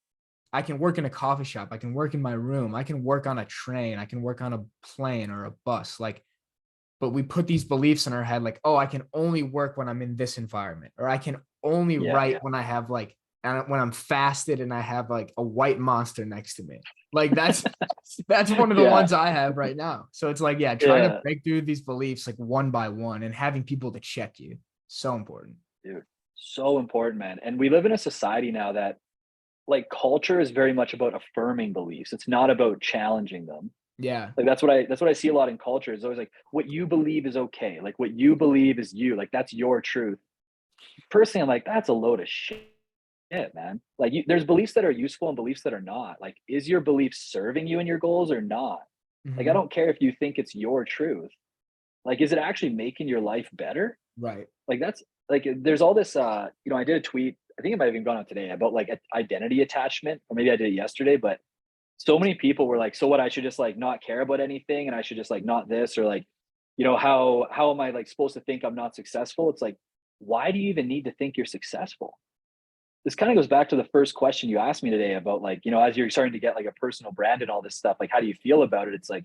I can work in a coffee shop, I can work in my room, I can work on a train, I can work on a plane or a bus. Like, but we put these beliefs in our head like, oh, I can only work when I'm in this environment, or I can only Yeah. write when I have like, and when I'm fasted and I have like a white monster next to me. Like that's one of the Yeah. ones I have right now. So it's like, yeah, trying to Yeah. break through these beliefs like one by one and having people to check you. So important. Dude, so important, man. And we live in a society now that like culture is very much about affirming beliefs. It's not about challenging them. Yeah. Like that's what I see a lot in culture. It's always like what you believe is okay. Like what you believe is you. Like that's your truth. Personally, I'm like, that's a load of shit, it, man. Like there's beliefs that are useful and beliefs that are not. Like, is your belief serving you in your goals or not? Like, I Mhm. don't care if you think it's your truth. Like, is it actually making your life better? Right. Like that's like there's all this I did a tweet, I think it might have even gone out today about like identity attachment, or maybe I did it yesterday, but so many people were like, so what, I should just like not care about anything and I should just like not this, or like, how am I like supposed to think I'm not successful? It's like, why do you even need to think you're successful? This kind of goes back to the first question you asked me today about like, as you're starting to get like a personal brand and all this stuff, like how do you feel about it? It's like,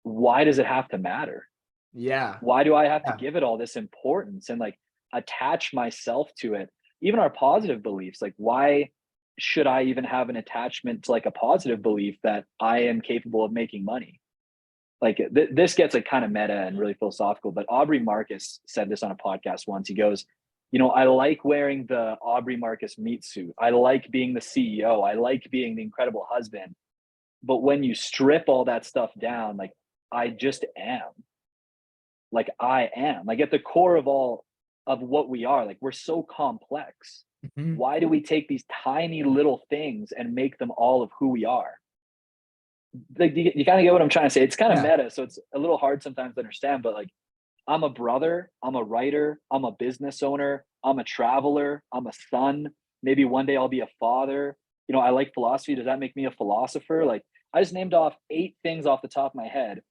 why does it have to matter? Yeah. Why do I have to Yeah. give it all this importance and like attach myself to it? Even our positive beliefs, like why should I even have an attachment to like a positive belief that I am capable of making money? Like this gets like kind of meta and really philosophical, but Aubrey Marcus said this on a podcast once. He goes, I like wearing the Aubrey Marcus meat suit. I like being the CEO. I like being the incredible husband. But when you strip all that stuff down, like I just am. Like I am. Like at the core of all of what we are, like we're so complex. Mhm. Why do we take these tiny little things and make them all of who we are? Like you kind of get what I'm trying to say. It's kind of Yeah. meta, so it's a little hard sometimes to understand, but like I'm a brother, I'm a writer, I'm a business owner, I'm a traveler, I'm a son. Maybe one day I'll be a father. I like philosophy. Does that make me a philosopher? Like I just named off 8 things off the top of my head.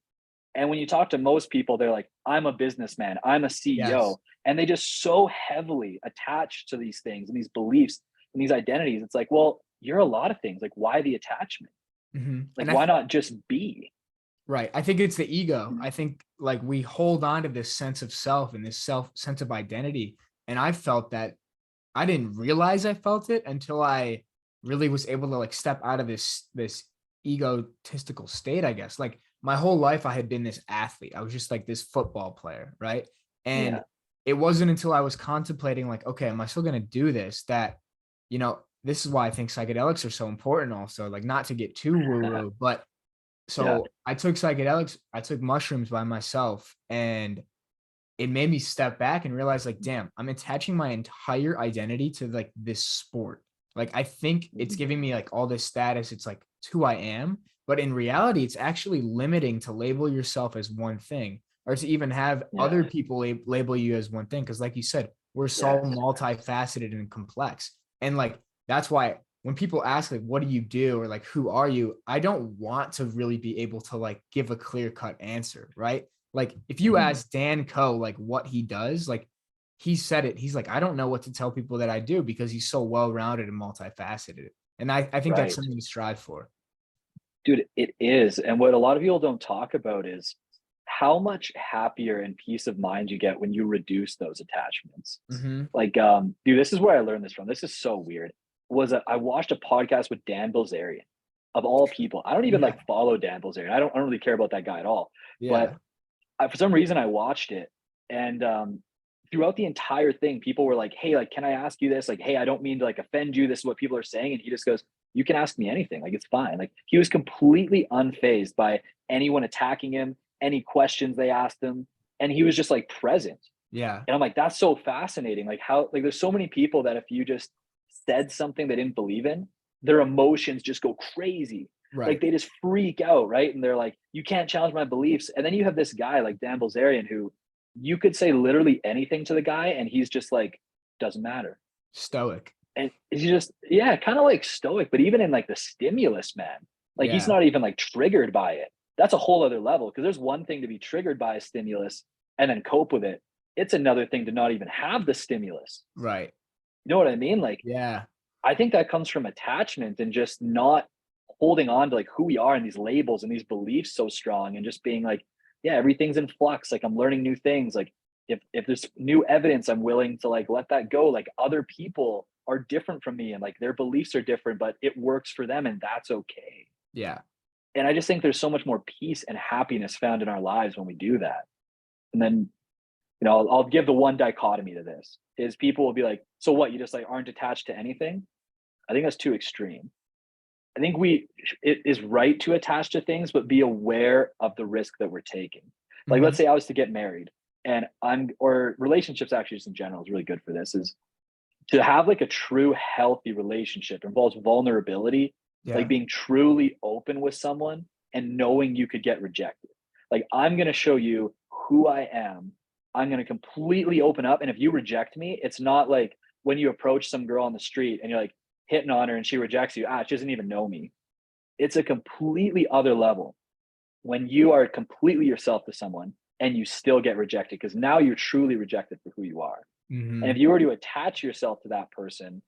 And when you talk to most people, they're like, I'm a businessman, I'm a Yes. CEO. And they just so heavily attach to these things and these beliefs and these identities. It's like, well, you're a lot of things. Like, why the attachment? Mhm. Like, why not just be? Right. I think it's the ego. I think like we hold on to this sense of self and this sense of identity. And I felt that I didn't realize I felt it until I really was able to like step out of this egotistical state, I guess. Like my whole life I had been this athlete. I was just like this football player, right? And Yeah. it wasn't until I was contemplating like, okay, am I still going to do this that this is why I think psychedelics are so important also, like not to get too woo-woo, but Yeah. so I took psychedelics, I took mushrooms by myself, and it made me step back and realize like, damn, I'm attaching my entire identity to like this sport. Like I think it's giving me like all this status. It's who I am. But in reality, it's actually limiting to label yourself as one thing or to even have Yeah. other people label you as one thing. Cause like you said, we're so Yes. multifaceted and complex. And like that's why when people ask like what do you do or like who are you, I don't want to really be able to like give a clear cut answer, right? Like if you Mhm. ask Dan Coe like what he does, like he said it, he's like, I don't know what to tell people that I do because he's so well-rounded and multifaceted. And I think that's Right. something to strive for. Dude, it is. And what a lot of people don't talk about is how much happier and peace of mind you get when you reduce those attachments. Mhm. Like, dude, this is where I learned this from. This is so weird. I watched a podcast with Dan Bilzerian, of all people. I don't even Yeah. like follow Dan Bilzerian. I don't really care about that guy at all. But Yeah. for some reason, I watched it, and throughout the entire thing, people were like, "Hey, like, can I ask you this? Like, hey, I don't mean to like offend you. This is what people are saying." And he just goes, "You can ask me anything. Like, it's fine." Like, he was completely unfazed by anyone attacking him, any questions they asked him, and he was just like present. Yeah. And I'm like, that's so fascinating. Like, how like there's so many people that if you just said something they didn't believe in, their emotions just go crazy. Like Right. they just freak out, right? And they're like, you can't challenge my beliefs. And then you have this guy like Dan Bilzerian who you could say literally anything to the guy, and he's just like, doesn't matter. Stoic. And he's just, yeah, kind of like stoic, but even in like the stimulus, man, like he's Yeah. not even like triggered by it. That's a whole other level because there's one thing to be triggered by a stimulus and then cope with it. It's another thing to not even have the stimulus. Right. You know what I mean? Like, Yeah. I think that comes from attachment and just not holding on to like who we are and these labels and these beliefs so strong and just being like, yeah, everything's in flux. Like I'm learning new things. Like if there's new evidence, I'm willing to like let that go. Like other people are different from me and like their beliefs are different, but it works for them and that's okay. Yeah. And I just think there's so much more peace and happiness found in our lives when we do that. And then, I'll give the one dichotomy to this is people will be like, so what, you just like aren't attached to anything? I think that's too extreme. I think it is right to attach to things, but be aware of the risk that we're taking. Like, let's Mhm. say I was to get married or relationships actually just in general is really good for this is to have like a true healthy relationship involves vulnerability, Yeah. like being truly open with someone and knowing you could get rejected. Like, I'm going to show you who I am. I'm going to completely open up. And if you reject me, it's not like when you approach some girl on the street and you're like hitting on her and she rejects you. She doesn't even know me. It's a completely other level when you are completely yourself to someone and you still get rejected, because now you're truly rejected for who you are. And if Mhm. you were to attach yourself to that person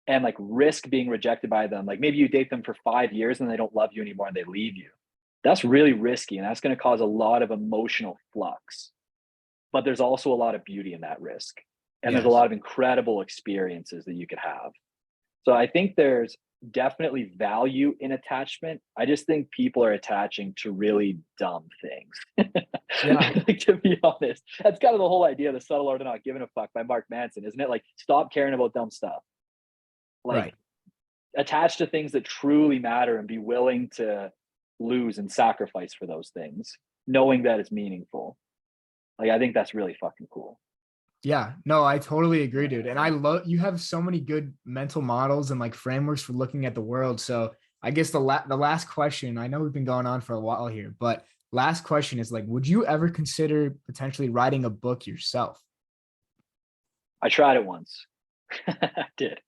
and like risk being rejected by them, like maybe you date them for 5 years and they don't love you anymore and they leave you, that's really risky. And that's going to cause a lot of emotional flux. But there's also a lot of beauty in that risk. And there's a Yes. lot of incredible experiences that you could have. So I think there's definitely value in attachment. I just think people are attaching to really dumb things. Yeah. Like, to be honest, that's kind of the whole idea of the subtle art of not giving a fuck by Mark Manson, isn't it? Like, stop caring about dumb stuff. Like, Right. attach to things that truly matter and be willing to lose and sacrifice for those things, knowing that it's meaningful. Like, I think that's really fucking cool. Yeah, no, I totally agree, dude. And I love you have so many good mental models and like frameworks for looking at the world. So I guess the last question, I know we've been going on for a while here, but last question is like, would you ever consider potentially writing a book yourself? I tried it once. I did.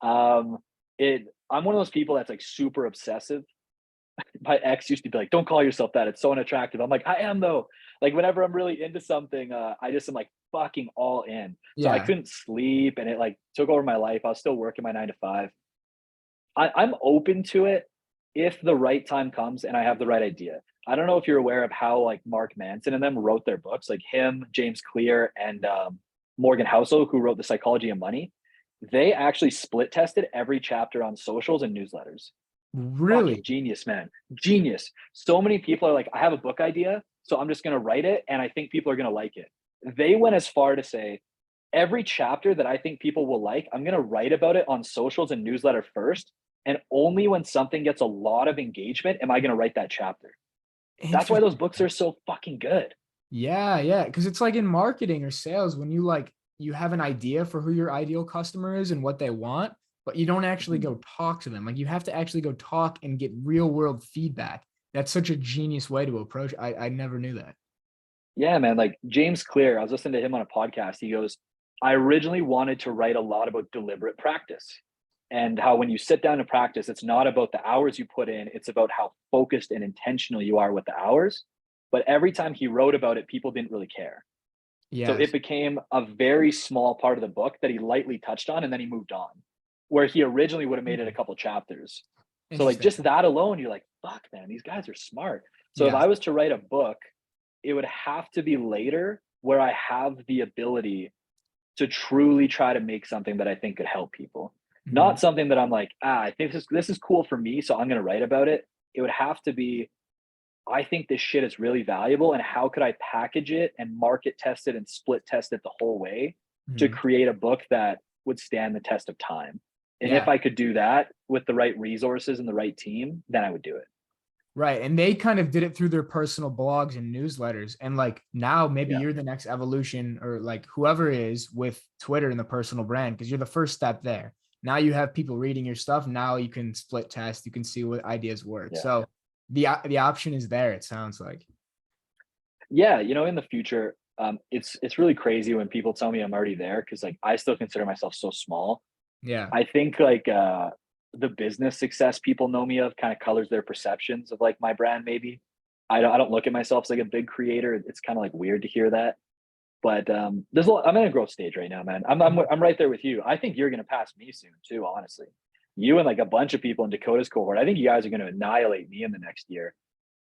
Um, I'm one of those people that's like super obsessive. My ex used to be like, "Don't call yourself that. It's so unattractive." I'm like, "I am though." Like, whenever I'm really into something, I just am like fucking all in. So I Yeah. couldn't sleep, and it like took over my life. I was still working my 9 to 5. I'm open to it if the right time comes and I have the right idea. I don't know if you're aware of how like Mark Manson and them wrote their books, like him, James Clear, and Morgan Housel, who wrote The Psychology of Money. They actually split tested every chapter on socials and newsletters. Fucking Really? genius, man. Genius. So many people are like, I have a book idea, so I'm just going to write it, and I think people are going to like it. They went as far to say, every chapter that I think people will like, I'm going to write about it on socials and newsletter first. And only when something gets a lot of engagement am I going to write that chapter. That's why those Interesting. books are so fucking good. Yeah, yeah. Because it's like in marketing or sales, when you have an idea for who your ideal customer is and what they want, but you don't actually Mhm. go talk to them. Like you have to actually go talk and get real world feedback. That's such a genius way to approach. I never knew that. Yeah, man. Like James Clear, I was listening to him on a podcast. He goes, I originally wanted to write a lot about deliberate practice and how when you sit down to practice, it's not about the hours you put in, it's about how focused and intentional you are with the hours. But every time he wrote about it, people didn't really care. So it Yes. became a very small part of the book that he lightly touched on and then he moved on, where he originally would have made it a Hmm. couple chapters. So, like, Interesting. just that alone, you're like, fuck, man, these guys are smart. So, if Yes. I was to write a book, it would have to be later where I have the ability to truly try to make something that I think could help people. Mhm. Not something that I'm like, I think this is cool for me, so I'm gonna write about it. It would have to be, I think this shit is really valuable, and how could I package it and market test it and split test it the whole way to Mhm. create a book that would stand the test of time? And if Yeah. I could do that with the right resources and the right team, then I would do it. Right. And they kind of did it through their personal blogs and newsletters. And like now, maybe Yeah. you're the next evolution or like whoever is with Twitter and the personal brand because you're the first step there. Now you have people reading your stuff. Now you can split test. You can see what ideas work. Yeah. So the option is there. It sounds like. Yeah. In the future, it's really crazy when people tell me I'm already there because like I still consider myself so small. Yeah. I think like the business success people know me of kind of colors their perceptions of like my brand. Maybe I don't look at myself as like a big creator. It's kind of like weird to hear that. But there's a lot. I'm in a growth stage right now, man. I'm right there with you. I think you're gonna pass me soon too. Honestly, you and like a bunch of people in Dakota's cohort. I think you guys are gonna annihilate me in the next year.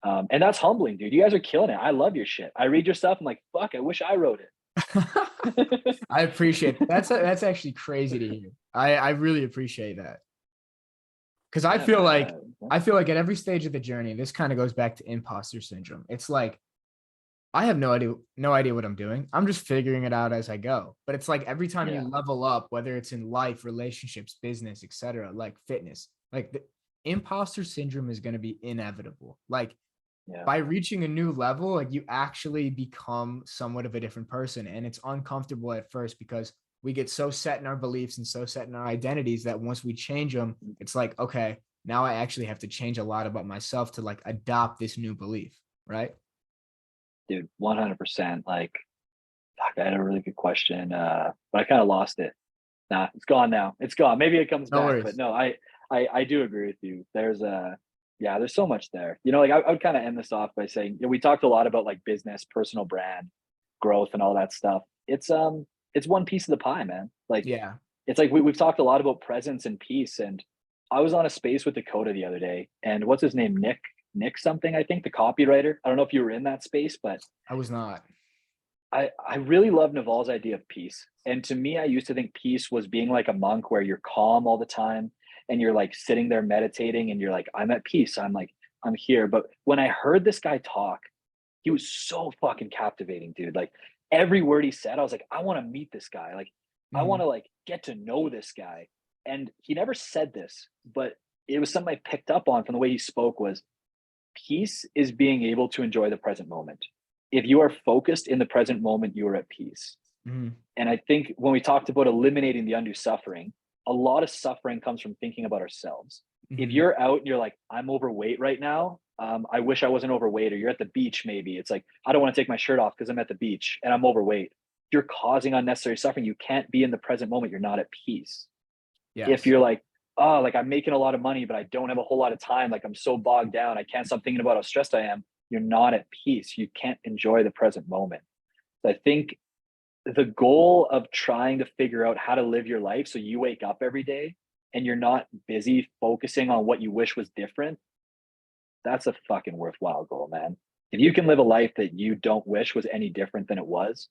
And that's humbling, dude. You guys are killing it. I love your shit. I read your stuff. I'm like, fuck. I wish I wrote it. I appreciate it. That's actually crazy to hear. I really appreciate that. Because Yeah, man. I feel like at every stage of the journey, this kind of goes back to imposter syndrome. It's like I have no idea what I'm doing. I'm just figuring it out as I go. But it's like every time you Yeah, level up, whether it's in life, relationships, business, etc., like fitness, like the imposter syndrome is going to be inevitable. Like yeah, by reaching a new level, like you actually become somewhat of a different person. And it's uncomfortable at first because we get so set in our beliefs and so set in our identities that once we change them, it's like, okay, now I actually have to change a lot about myself to like adopt this new belief, right? Dude, 100%. Like, fuck, I had a really good question, but I kind of lost it. Nah, it's gone now. It's gone. Maybe it comes No back, but worries. no, I do agree with you. Yeah, there's so much there. You know, like I would kind of end this off by saying, we talked a lot about like business, personal brand, growth, and all that stuff. It's one piece of the pie, man. Like, Yeah. it's like we've talked a lot about presence and peace. And I was on a space with Dakota the other day, and what's his name? Nick something, I think, the copywriter. I don't know if you were in that space, but I was not. I really love Naval's idea of peace. And to me, I used to think peace was being like a monk where you're calm all the time and you're like sitting there meditating and you're like, I'm at peace. I'm here. But when I heard this guy talk, he was so fucking captivating, dude. Like every word he said, I was like, I want to meet this guy. Like, I want Mhm. to like get to know this guy. And he never said this, but it was something I picked up on from the way he spoke was peace is being able to enjoy the present moment. If you are focused in the present moment, you are at peace. Mhm. And I think when we talked about eliminating the undue suffering, a lot of suffering comes from thinking about ourselves. If Mhm. you're out and you're like, I'm overweight right now, I wish I wasn't overweight, or you're at the beach, maybe it's like, I don't want to take my shirt off because I'm at the beach and I'm overweight. You're causing unnecessary suffering. You can't be in the present moment. You're not at peace. If Yes. you're like, oh, like I'm making a lot of money, but I don't have a whole lot of time, like I'm so bogged down, I can't stop thinking about how stressed I am, you're not at peace. You can't enjoy the present moment. So I think the goal of trying to figure out how to live your life so you wake up every day and you're not busy focusing on what you wish was different, that's a fucking worthwhile goal, man. If you can live a life that you don't wish was any different than it was,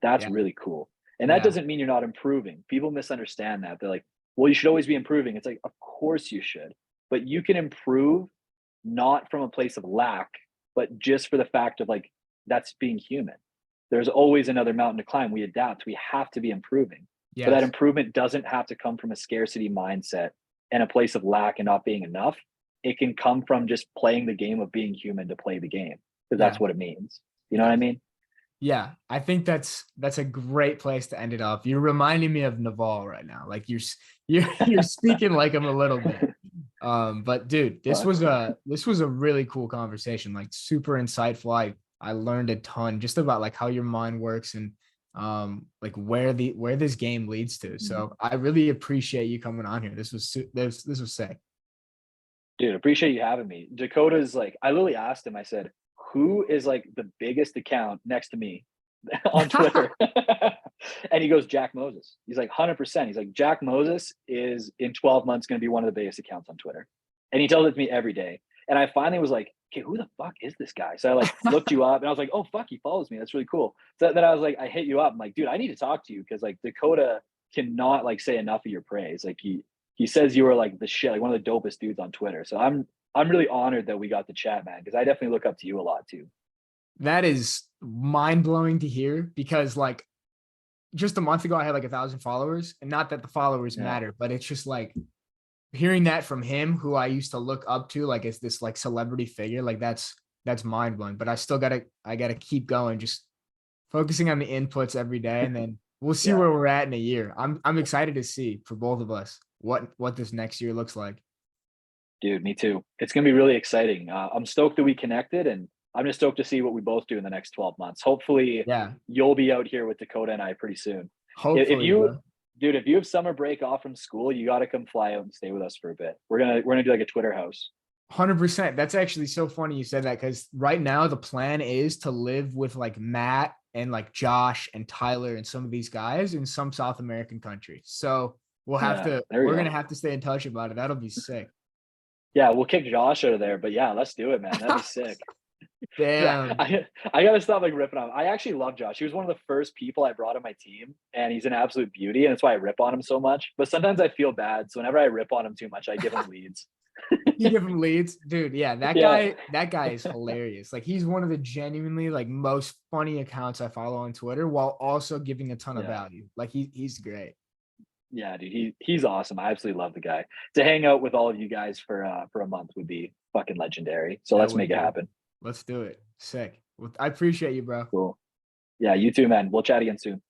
that's Yeah. really cool. And that Yeah. doesn't mean you're not improving. People misunderstand that. They're like, well, you should always be improving. It's like, of course you should, but you can improve not from a place of lack, but just for the fact of like, that's being human. There's always another mountain to climb. We adapt. We have to be improving. But that Yes. improvement doesn't have to come from a scarcity mindset and a place of lack and not being enough. It can come from just playing the game of being human to play the game, because Yeah. that's what it means. You know what I Yes. mean? Yeah, I think that's a great place to end it off. You're reminding me of Naval right now. Like you're speaking like him a little bit. But dude, this Fuck. was a really cool conversation. Like super insightful. I learned a ton just about like how your mind works and like where this game leads to. So I really appreciate you coming on here. This was sick. Dude, appreciate you having me. Dakota's like, I literally asked him, I said, who is like the biggest account next to me on Twitter? And he goes, Jack Moses. He's like, 100%. He's like, Jack Moses is in 12 months going to be one of the biggest accounts on Twitter. And he tells it to me every day. And I finally was like, okay, who the fuck is this guy? So I like looked you up and I was like, oh, fuck, he follows me. That's really cool. So then I was like, I hit you up. I'm like, dude, I need to talk to you because like Dakota cannot like say enough of your praise. Like he says you were like the shit, like one of the dopest dudes on Twitter. So I'm really honored that we got to chat, man, because I definitely look up to you a lot too. That is mind blowing to hear because like just a month ago I had like 1,000 followers, and not that the followers Yeah. matter, but it's just like hearing that from him, who I used to look up to, like as this like celebrity figure, like that's mind blowing. But I gotta keep going, just focusing on the inputs every day, and then we'll see Yeah. where we're at in a year. I'm excited to see for both of us what this next year looks like. Dude, me too. It's gonna be really exciting. I'm stoked that we connected, and I'm just stoked to see what we both do in the next 12 months. Hopefully, Yeah, you'll be out here with Dakota and I pretty soon. If hopefully, you, bro. dude, if you have summer break off from school, you got to come fly out and stay with us for a bit. We're gonna do like a Twitter house. 100%. That's actually so funny you said that because right now the plan is to live with like Matt and like Josh and Tyler and some of these guys in some South American country. So Yeah, there we we're go. gonna have to stay in touch about it. That'll be sick. Yeah, we'll kick Josh out of there, but yeah, let's do it, man. That'd be sick. Yeah, Damn. I gotta stop like ripping on him. I actually love Josh. He was one of the first people I brought on my team, and he's an absolute beauty, and that's why I rip on him so much. But sometimes I feel bad, so whenever I rip on him too much, I give him leads. You give him leads, dude. Yeah, Yeah, that guy is hilarious. Like he's one of the genuinely like most funny accounts I follow on Twitter while also giving a ton of yeah, value. Like he's great. yeah, dude. He's awesome. I absolutely love the guy. To hang out with all of you guys for a month would be fucking legendary. So That let's would make it be. happen. Let's do it. Sick. Well, I appreciate you, bro. Cool. Yeah, you too, man. We'll chat again soon.